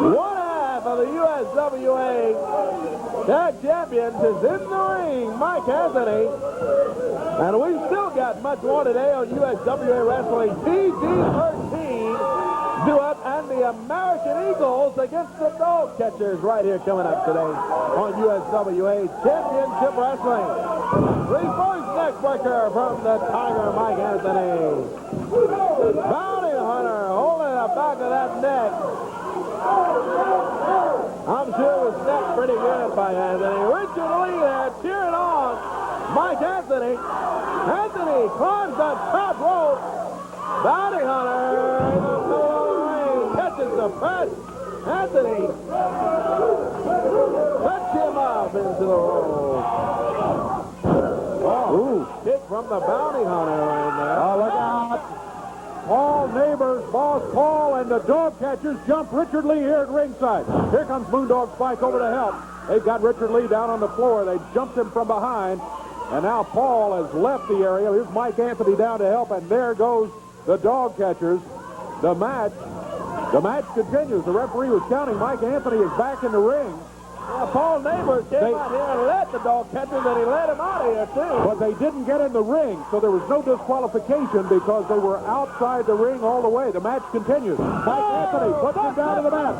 One half of the USWA tag champions is in the ring, Mike Anthony. And we've still got much more today on USWA Wrestling. PG-13 do-up and the American Eagles against the Dog Catchers right here coming up today on USWA Championship Wrestling. Reverse neckbreaker from the Tiger Mike Anthony. Bounty Hunter holding the back of that neck. I'm sure it was snapped pretty good by Anthony. Richard Lee there cheering on Mike Anthony. Anthony climbs the top rope. Bounty Hunter in the middle of the ring catches the press. Anthony sets him up into the rope. Oh, ooh, kick from the Bounty Hunter right there. Oh, look out. Paul Neighbors, Boss Paul, and the Dog Catchers jump Richard Lee here at ringside. Here comes Moondog Spike over to help. They've got Richard Lee down on the floor. They jumped him from behind. And now Paul has left the area. Here's Mike Anthony down to help, and there goes the Dog Catchers. The match continues. The referee was counting. Mike Anthony is back in the ring. Paul Neighbors came out here and led the Dog Catchers, and he led him out of here, too. But they didn't get in the ring, so there was no disqualification because they were outside the ring all the way. The match continues. Mike Anthony puts him down to the mat.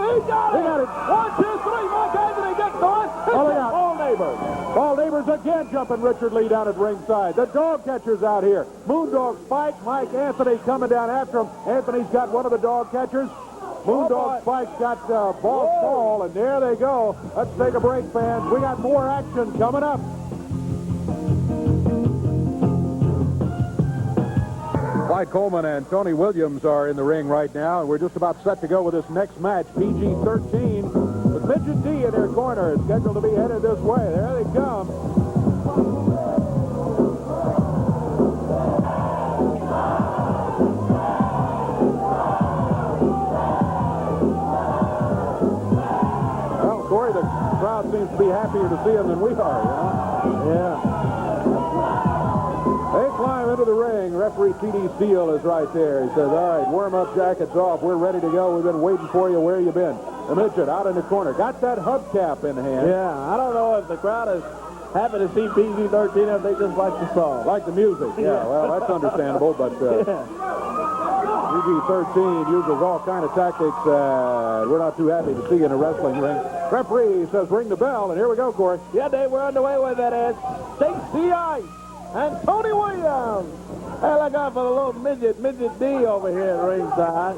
He got it. 1, 2, 3. Mike Anthony gets the one. Paul Neighbors. Paul Neighbors again jumping Richard Lee down at ringside. The Dog Catchers out here. Moondog Spike, Mike Anthony coming down after him. Anthony's got one of the Dog Catchers. Moondog Spike's got Boss Paul, and there they go. Let's take a break, fans. We got more action coming up. Clyde Coleman and Tony Williams are in the ring right now, and we're just about set to go with this next match, PG-13, with Midget D in their corner, scheduled to be headed this way. There they come. Well, Corey, the crowd seems to be happier to see him than we are, you know? Yeah. They climb into the ring. Referee T.D. Steele is right there. He says, all right, warm-up jackets off. We're ready to go. We've been waiting for you. Where you been? The midget out in the corner. Got that hubcap in hand. Yeah, I don't know if the crowd is happy to see PG-13 or if they just like the song. Like the music. Yeah, well, that's understandable, but PG-13 uses all kind of tactics. We're not too happy to see in a wrestling ring. Referee says ring the bell, and here we go, Corey. Yeah, Dave, we're underway with that. Stacey Ice and Tony Williams. Hey, look out for the little midget D over here at ringside.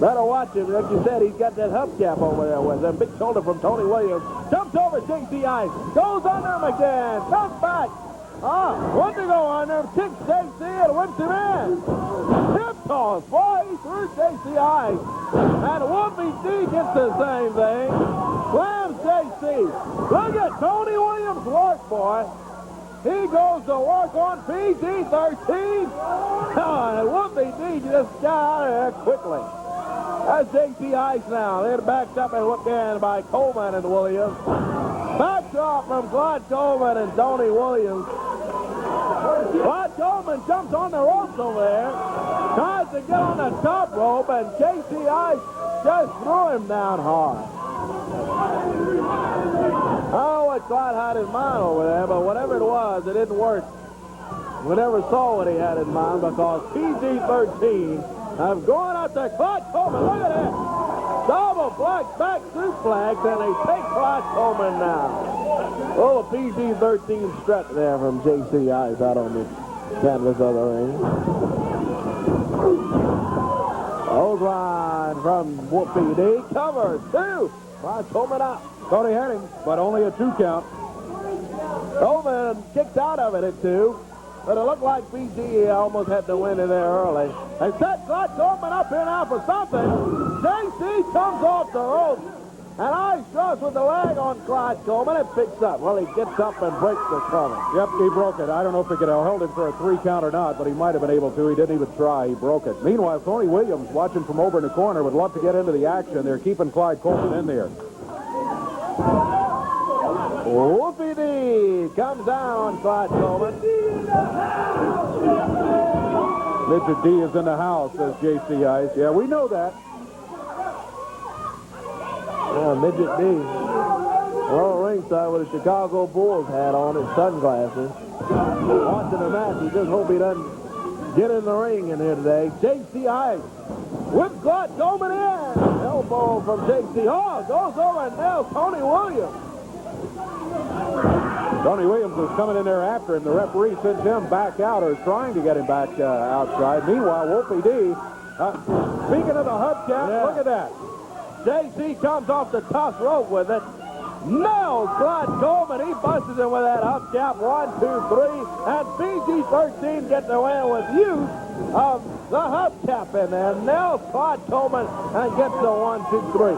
Better watch him. Like you said, he's got that hubcap over there with him. Big shoulder from Tony Williams. Jumps over J.C. Ice. Goes under him again. Comes back. One to go under him. Kicks J.C. and whips him in. Hip toss. Boy, he threw J.C. Ice. And Wolfie D gets the same thing. Slams J.C. Look at Tony Williams work, boy. He goes to work on PG-13. And Wolfie D just got out of there quickly. That's J.C. Ice now. They're backed up and looked in by Coleman and Williams. Back off from Clyde Coleman and Tony Williams. Clyde Coleman jumps on the ropes over there. Tries to get on the top rope, and J.C. Ice just threw him down hard. I don't know what Clyde had in mind over there, but whatever it was, it didn't work. We never saw what he had in mind because PG-13 have gone out there. Clyde Coleman, look at that. Double black back suplex, and they take Clyde Coleman now. Oh, PG-13 strut there from J.C. Ice out on the canvas of the ring. Line from Whoopi D. Covers. 2. Clyde Coleman out. Thought he had him, but only a 2 count. Coleman kicked out of it at 2. But it looked like PG almost had to win in there early. They set Clyde Coleman up here now for something. J.C. comes off the rope. And Ice throws with the leg on Clyde Coleman and picks up. Well, he gets up and breaks the cover. Yep, he broke it. I don't know if he could have held him for a 3 count or not, but he might have been able to. He didn't even try. He broke it. Meanwhile, Tony Williams, watching from over in the corner, would love to get into the action. They're keeping Clyde Coleman in there. Whoopi D comes down on Clyde Coleman. Midget D is in the house, says J.C. Ice. Yeah, we know that. Yeah, Midget D. Well, ringside with a Chicago Bulls hat on and sunglasses. Watching the match. He just hope he doesn't get in the ring in here today. J.C. Ice with Clyde Coleman in. Elbow from J.C. Hall goes over and nails Tony Williams. Tony Williams was coming in there after him. The referee sends him back out, or is trying to get him back outside. Meanwhile, Wolfie D, speaking of the hubcap, look at that. J.C. comes off the top rope with it. Nails Clyde Coleman. He busts him with that hubcap. 1, 2, 3. And PG-13 gets the win with use of the hubcap in there. Nails Clyde Coleman and gets the 1, 2, 3.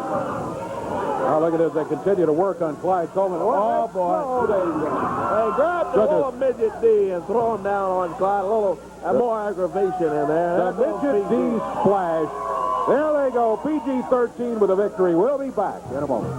Now look at this. They continue to work on Clyde Coleman. Oh, boy. Oh, there you go. They grabbed the little Midget D and throw him down on Clyde. A little more aggravation in there. The Midget D splash. There they go. PG-13 with a victory. We'll be back in a moment.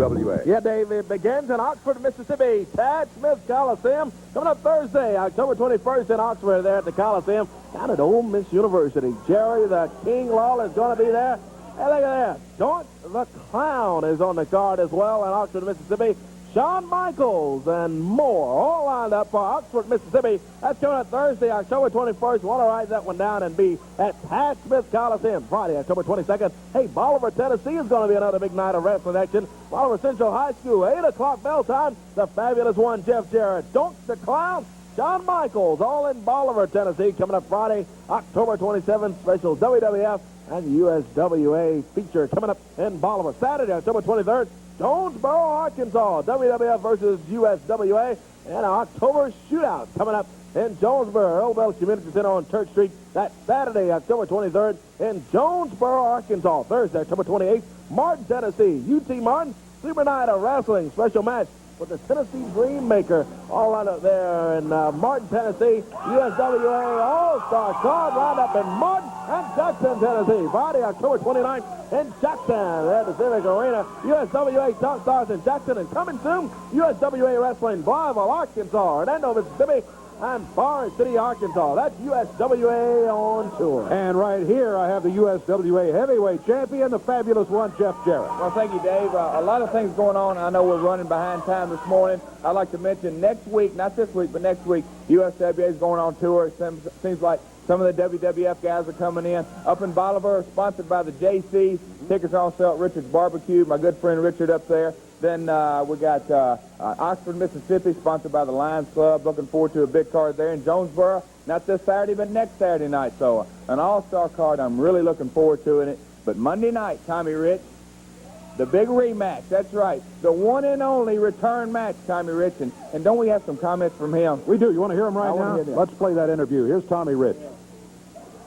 USWA. Yeah, Dave, it begins in Oxford, Mississippi. Tad Smith Coliseum. Coming up Thursday, October 21st in Oxford there at the Coliseum. Down at Ole Miss University. Jerry the King Lawler is going to be there. Hey, look at that. Daunt the Clown is on the card as well in Oxford, Mississippi. Shawn Michaels and more all lined up for Oxford, Mississippi. That's coming up Thursday, October 21st. Want to write that one down and be at Tad Smith Coliseum. Friday, October 22nd. Hey, Bolivar, Tennessee is going to be another big night of wrestling action. Bolivar Central High School, 8 o'clock bell time. The fabulous one, Jeff Jarrett. Daunt the Clown, Shawn Michaels, all in Bolivar, Tennessee. Coming up Friday, October 27th. Special WWF and USWA feature coming up in Bolivar. Saturday, October 23rd. Jonesboro, Arkansas, WWF versus USWA, and an October shootout coming up in Jonesboro, Old Bell Community Center on Church Street. That's Saturday, October 23rd in Jonesboro, Arkansas. Thursday, October 28th, Martin, Tennessee. UT Martin, Super Night of Wrestling, special match with the Tennessee Dream Maker, all right up there in Martin, Tennessee. USWA All-Star card right up in Martin and Jackson, Tennessee. Friday, October 29th in Jackson at the Civic Arena. USWA Top Stars in Jackson, and coming soon, USWA Wrestling, Blytheville, Arkansas, Hernando, Mississippi, and Forest City, Arkansas. That's USWA on tour. And right here, I have the USWA heavyweight champion, the fabulous one, Jeff Jarrett. Well, thank you, Dave. A lot of things going on. I know we're running behind time this morning. I'd like to mention next week, not this week, but next week, USWA is going on tour. It seems like Some of the WWF guys are coming in. Up in Bolivar, sponsored by the JC. Tickets are on sale at Richard's Barbecue. My good friend Richard up there. Then we got Oxford, Mississippi, sponsored by the Lions Club. Looking forward to a big card there in Jonesboro. Not this Saturday, but next Saturday night. So an all-star card. I'm really looking forward to it. But Monday night, Tommy Rich, the big rematch. That's right. The one and only return match, Tommy Rich. And don't we have some comments from him? We do. You want to hear him right I wanna now? hear them. Let's play that interview. Here's Tommy Rich.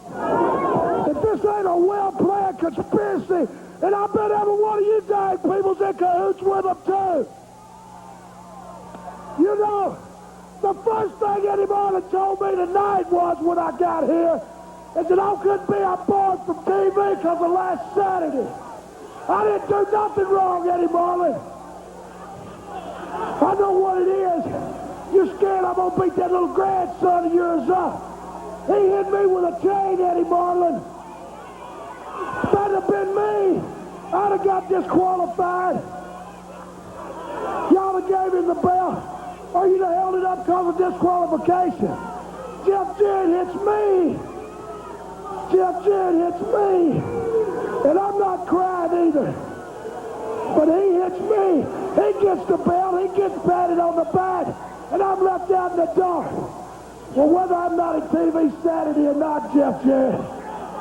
If this ain't a well-planned conspiracy, and I bet every one of you guys people's in cahoots with them, too. You know, the first thing anybody told me tonight was when I got here is that I couldn't be on board from TV because of last Saturday. I didn't do nothing wrong, Eddie Marlin. I know what it is. You're scared I'm going to beat that little grandson of yours up. He hit me with a chain, Eddie Marlin. If that'd have been me, I'd have got disqualified. Y'all have gave him the belt, or you'd have held it up because of disqualification. Jeff Jarrett hits me. Jeff Jarrett hits me. And I'm not crying either. But he hits me. He gets the belt. He gets patted on the back. And I'm left out in the dark. Well, whether I'm not at TV Saturday or not, Jeff Jarrett,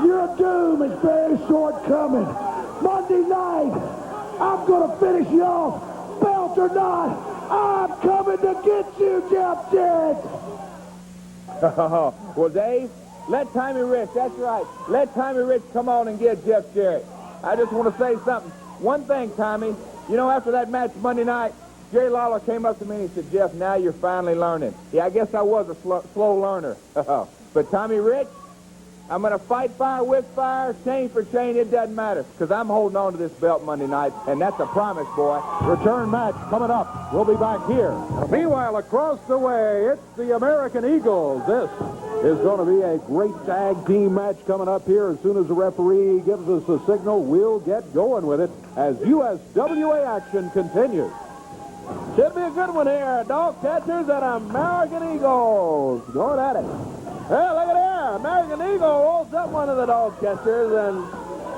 your doom is very short-coming. Monday night, I'm going to finish you off. Belt or not, I'm coming to get you, Jeff Jarrett. Well, Dave, let Tommy Rich, that's right. Let Tommy Rich come on and get Jeff Jarrett. I just want to say something. One thing, Tommy. You know, after that match Monday night, Jerry Lawler came up to me and he said, Jeff, now you're finally learning. Yeah, I guess I was a slow learner. But Tommy Rich, I'm going to fight fire with fire, chain for chain, it doesn't matter. Because I'm holding on to this belt Monday night, and that's a promise, boy. Return match coming up. We'll be back here. Meanwhile, across the way, it's the American Eagles. This is going to be a great tag team match coming up here. As soon as the referee gives us a signal, we'll get going with it as USWA action continues. Should be a good one here. Dog catchers and American Eagles going at it. Well, look at there. American Eagle rolls up one of the dog catchers, and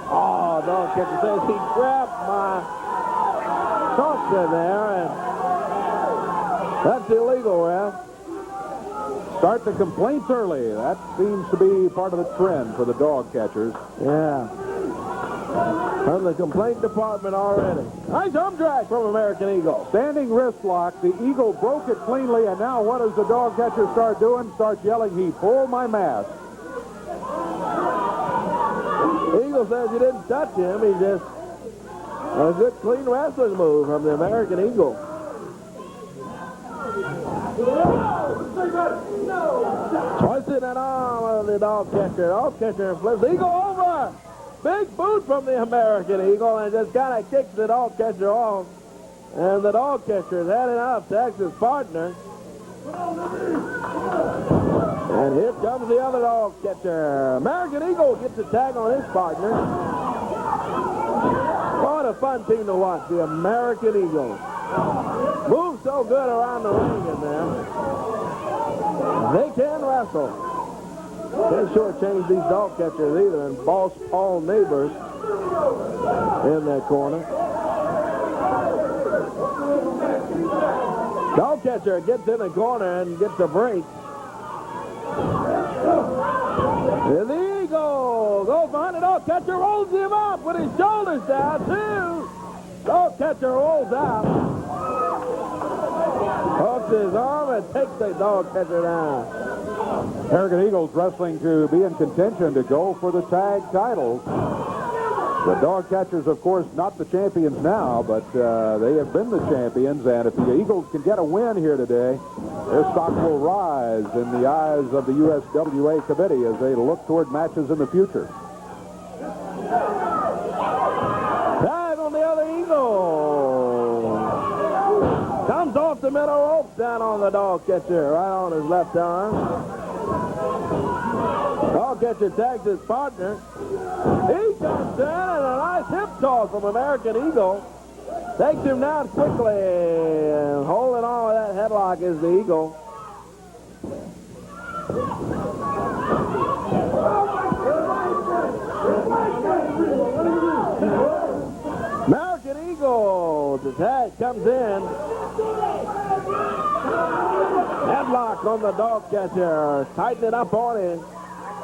dog catcher says he grabbed my socks in there, and that's illegal, ref. Start the complaints early. That seems to be part of the trend for the dog catchers. Yeah. From the complaint department already. Nice arm drag from American Eagle. Standing wrist lock. The Eagle broke it cleanly, and now what does the dog catcher start doing? Starts yelling, he pulled my mask. Eagle says he didn't touch him. He just a good clean wrestling move from the American Eagle. Twisting that arm of the dog catcher. Dog catcher flips the Eagle over. Big boot from the American Eagle, and just kind of kicks the dog catcher off. And the dog catcher has had enough to ask his partner. And here comes the other dog catcher. American Eagle gets a tag on his partner. What a fun team to watch, the American Eagle. Moves so good around the ring in there. They can wrestle. Can't shortchange these dog catchers either, and Boss Paul Neighbors in that corner. Dog catcher gets in the corner and gets a break. And the Eagle goes behind the dog catcher, rolls him up with his shoulders down, too. Dog catcher rolls out. Hooks his arm and takes the dog catcher down. American Eagles wrestling to be in contention to go for the tag titles. The dog catchers, of course, not the champions now, but they have been the champions, and if the Eagles can get a win here today, their stock will rise in the eyes of the USWA committee as they look toward matches in the future. Tag on the other Eagle. Comes off the middle rope down on the dog catcher, right on his left arm. Dog catcher tags his partner. He comes down and a nice hip toss from American Eagle. Takes him down quickly, and holding on with that headlock is the Eagle. American Eagle, the tag comes in. Headlock on the dog catcher. Tighten it up on him.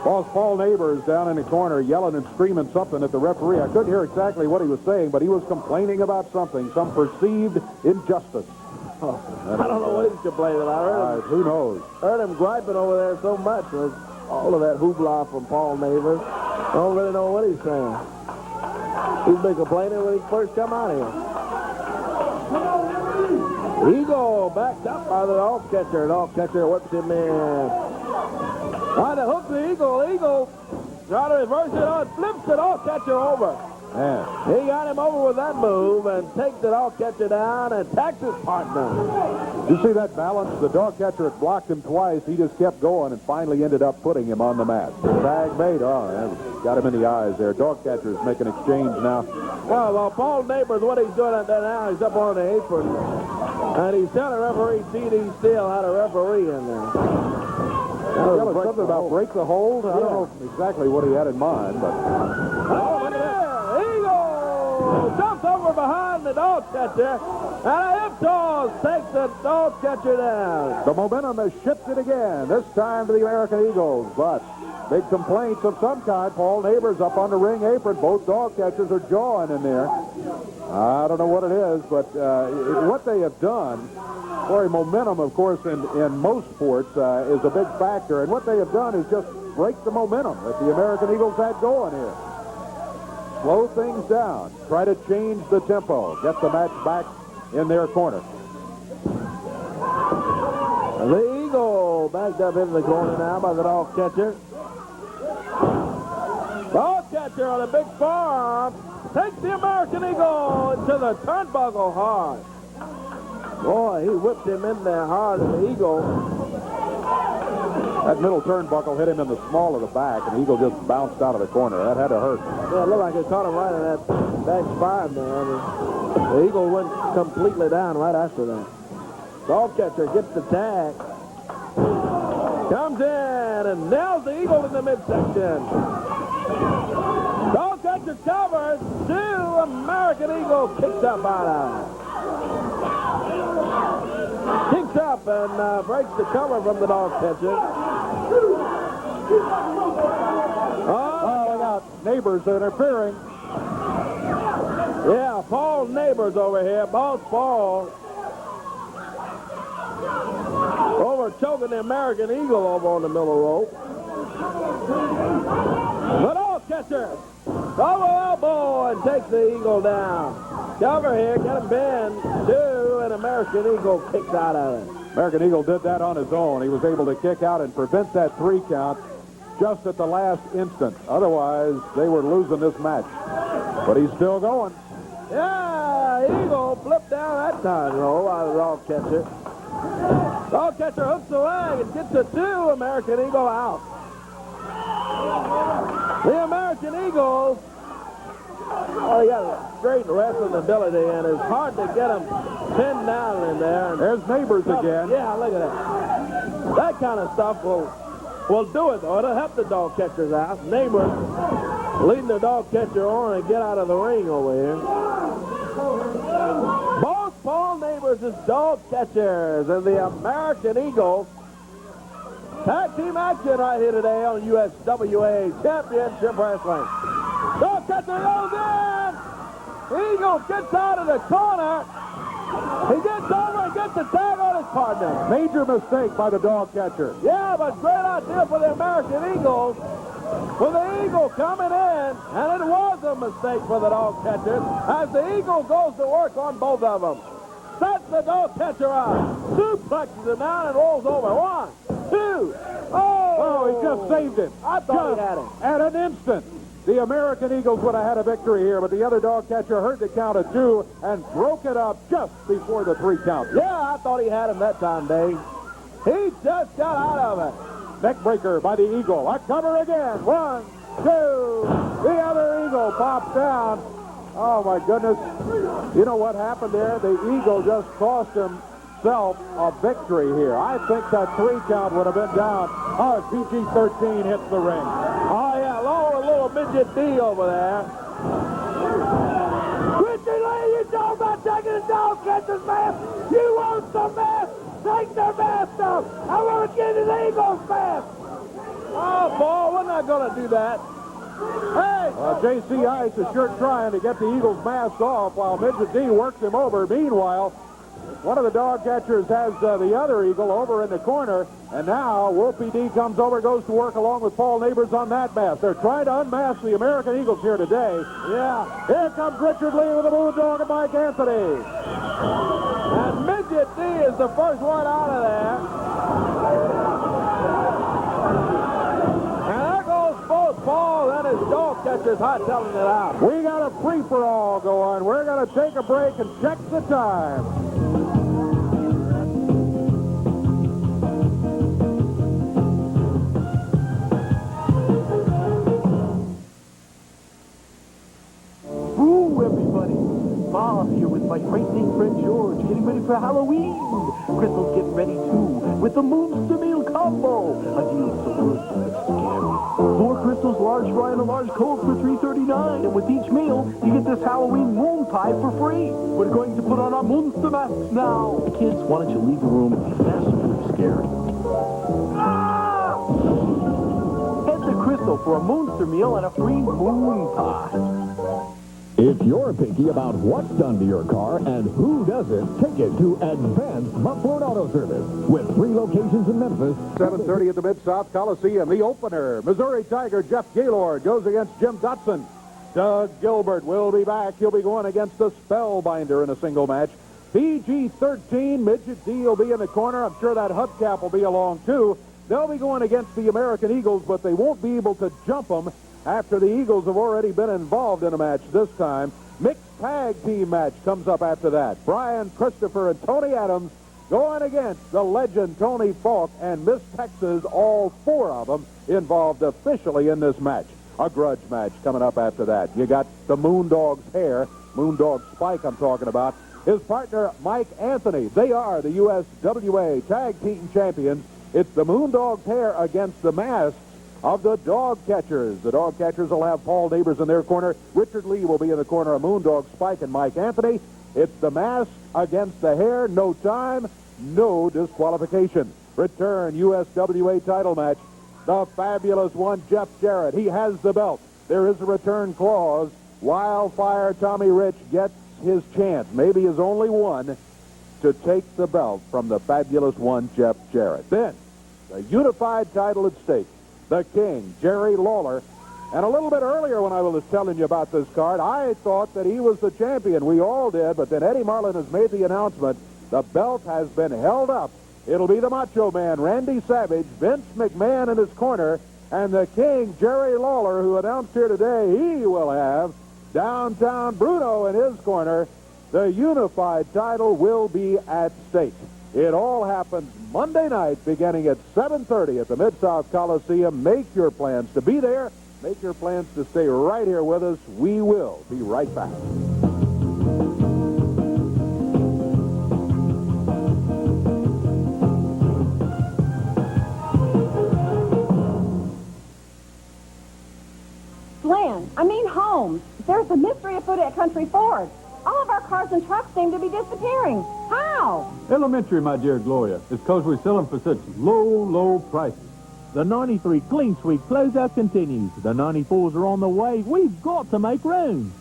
Boss Paul Neighbors down in the corner yelling and screaming something at the referee. I couldn't hear exactly what he was saying, but he was complaining about something, some perceived injustice. I don't know what he's complaining about. Who knows? Heard him griping over there so much with all of that hoopla from Paul Neighbors. I don't really know what he's saying. He's been complaining when he first come out here. Eagle backed up by the dog catcher. Dog catcher whips him in. Trying to hook the Eagle. Eagle trying to reverse it on. Flips the dog catcher over. Man. He got him over with that move and takes the dog catcher down and attacks his partner. You see that balance? The dog catcher had blocked him twice. He just kept going and finally ended up putting him on the mat. Tag made. Oh, got him in the eyes there. Dog catcher's making exchange now. Well, Paul Neighbors, what he's doing out there now, he's up on the apron. And he's telling referee T.D. Steele how to referee in there. Something about break the hold. I don't know exactly what he had in mind, but... Oh, look at that. Eagle jumps over behind the dog catcher. And a hip toss takes the dog catcher down. The momentum has shifted again, this time to the American Eagles, but big complaints of some kind. Paul Neighbors up on the ring apron. Both dog catchers are jawing in there. I don't know what it is, but what they have done, for momentum, of course, in most sports is a big factor. And what they have done is just break the momentum that the American Eagles had going here. Slow things down. Try to change the tempo. Get the match back in their corner. The Eagle backed up into the corner now by the dog catcher. Dog catcher on a big forearm takes the American Eagle into the turnbuckle hard. Boy, he whipped him in there hard, and the Eagle. That middle turnbuckle hit him in the small of the back, and the Eagle just bounced out of the corner. That had to hurt. Yeah, it looked like it caught him right in that back spine there. The Eagle went completely down right after that. Dog catcher gets the tag. Comes in and nails the Eagle in the midsection. Dog catcher covers. Two American Eagle kicks up out of it. Kicks up and breaks the cover from the dog catcher. Oh, look out. Neighbors interfering. Yeah, Paul Neighbors over here. Boss Paul. Over choking the American Eagle over on the middle rope. The dog catcher. Double elbow and takes the Eagle down. Cover here, get him bend. Two, and American Eagle kicks out of it. American Eagle did that on his own. He was able to kick out and prevent that 3 count just at the last instant. Otherwise, they were losing this match. But he's still going. Yeah, Eagle flipped down that time, though, out of the dog catcher. Dog catcher hooks the leg and gets the 2. American Eagle out. The American Eagle, he got a great wrestling ability, and it's hard to get him pinned down in there. There's Neighbors again. Yeah, look at that. That kind of stuff will do it, though. It'll help the dog catchers out. Neighbors leading the dog catcher on and get out of the ring over here. Both Paul Neighbors is dog catchers, and the American Eagle tag team action right here today on USWA Championship Wrestling. Dog catcher goes in. Eagle gets out of the corner. He gets over and gets the tag on his partner. Major mistake by the dog catcher. Yeah, but great idea for the American Eagles. With the Eagle coming in, and it was a mistake for the dog catcher as the Eagle goes to work on both of them. Sets the dog catcher out. Suplexes him down and rolls over. 1, 2. Oh, he just saved him. I thought just he had him. at an instant. The American Eagles would have had a victory here, but the other dog catcher heard the count of 2 and broke it up just before the 3 count. Yeah, I thought he had him that time, Dave. He just got out of it. Neckbreaker by the Eagle. A cover again. 1, 2. The other Eagle pops down. Oh, my goodness. You know what happened there? The Eagle just cost him himself a victory here. I think that 3 count would have been down. Oh, PG-13 hits the ring. Oh, yeah, lower little midget D over there. Richard Lee, you talk about taking the dog catcher's mask. You want some mask? Take their mask off. I want to get an Eagles mask. Oh, Paul, we're not going to do that. Hey! J.C. Ice is sure trying to get the Eagles mask off while Midget D works him over. Meanwhile, one of the dog catchers has the other Eagle over in the corner, and now Wolfie D comes over, goes to work along with Paul Neighbors on that mask. They're trying to unmask the American Eagles here today. Yeah. Here comes Richard Lee with the Bulldog and Mike Anthony. And Midget D is the first one out of there. Paul and his dog catcher's hightailing it out. We got a free-for-all going. We're going to take a break and check the time. Ooh, everybody. Bob here with my frightening friend George, getting ready for Halloween. Crystal's getting ready too, with the Moonster Meal Combo. A deal so good, it's scary. 4 Crystals, large fry, and a large Coke for $3.39. And with each meal, you get this Halloween moon pie for free. We're going to put on our Moonster masks now. Kids, why don't you leave the room? That's pretty scary. Ah! Head to Crystal for a Moonster meal and a free moon pie. If you're picky about what's done to your car and who does it, take it to Advanced Buckford Auto Service with 3 locations in Memphis. 7:30 at the Mid-South Coliseum. The opener, Missouri Tiger Jeff Gaylord goes against Jim Dotson. Doug Gilbert will be back. He'll be going against the Spellbinder in a single match. PG-13, Midget D will be in the corner. I'm sure that hubcap will be along, too. They'll be going against the American Eagles, but they won't be able to jump them after the Eagles have already been involved in a match this time. Mixed tag team match comes up after that. Brian Christopher and Tony Adams going against the legend Tony Falk and Miss Texas, all 4 of them involved officially in this match. A grudge match coming up after that. You got the Moondog's hair, Moondog Spike I'm talking about, his partner Mike Anthony. They are the USWA Tag Team Champions. It's the Moondog's hair against the mask of the dog catchers. The dog catchers will have Paul Neighbors in their corner. Richard Lee will be in the corner of Moondog Spike and Mike Anthony. It's the mask against the hair. No time, no disqualification. Return USWA title match. The fabulous one, Jeff Jarrett. He has the belt. There is a return clause. Wildfire Tommy Rich gets his chance, maybe his only one, to take the belt from the fabulous one, Jeff Jarrett. Then, the unified title at stake. The King, Jerry Lawler. And a little bit earlier when I was telling you about this card, I thought that he was the champion. We all did, but then Eddie Marlin has made the announcement. The belt has been held up. It'll be the Macho Man, Randy Savage, Vince McMahon in his corner, and the King, Jerry Lawler, who announced here today he will have Downtown Bruno in his corner. The unified title will be at stake. It all happens Monday night beginning at 7:30 at the Mid-South Coliseum. Make your plans to be there. Make your plans to stay right here with us. We will be right back. Land, I mean homes. There's a mystery afoot at Country Ford. All of our cars and trucks seem to be disappearing. How? Elementary, my dear Gloria. It's because we sell them for such low, low prices. The 93 Clean Sweep closeout continues. The 94s are on the way. We've got to make room.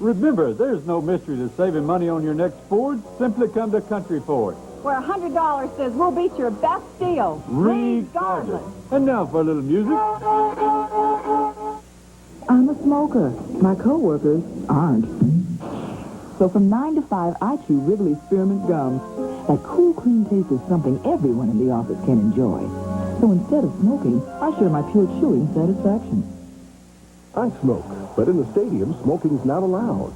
Remember, there's no mystery to saving money on your next Ford. Simply come to Country Ford, Where $100 says we'll beat your best deal. regardless. And now for a little music. I'm a smoker. My coworkers aren't. So from 9 to 5, I chew Wrigley Spearmint Gum. That cool, clean taste is something everyone in the office can enjoy. So instead of smoking, I share my pure chewing satisfaction. I smoke, but in the stadium, smoking's not allowed.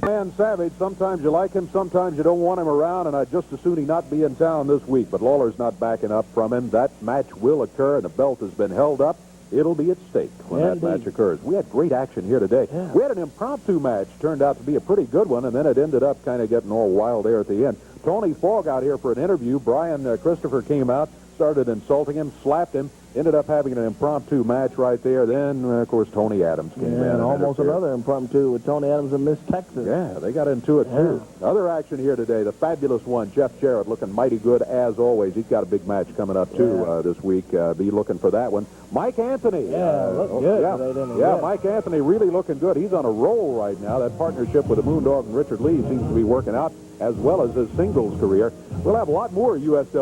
Man Savage, sometimes you like him, sometimes you don't want him around, and I'd just as soon he not be in town this week. But Lawler's not backing up from him. That match will occur, and the belt has been held up. It'll be at stake when that match occurs. We had great action here today. Yeah. We had an impromptu match. Turned out to be a pretty good one, and then it ended up kind of getting all wild there at the end. Tony Falk out here for an interview. Brian Christopher came out, started insulting him, slapped him, ended up having an impromptu match right there. Then, of course, Tony Adams came in. And almost another impromptu with Tony Adams and Miss Texas. Yeah, they got into it, too. Other action here today, the fabulous one, Jeff Jarrett, looking mighty good as always. He's got a big match coming up, too, this week. Be looking for that one. Mike Anthony. Yeah, look good. Yeah, Mike Anthony really looking good. He's on a roll right now. That partnership with the Moondog and Richard Lee seems to be working out, as well as his singles career. We'll have a lot more USWA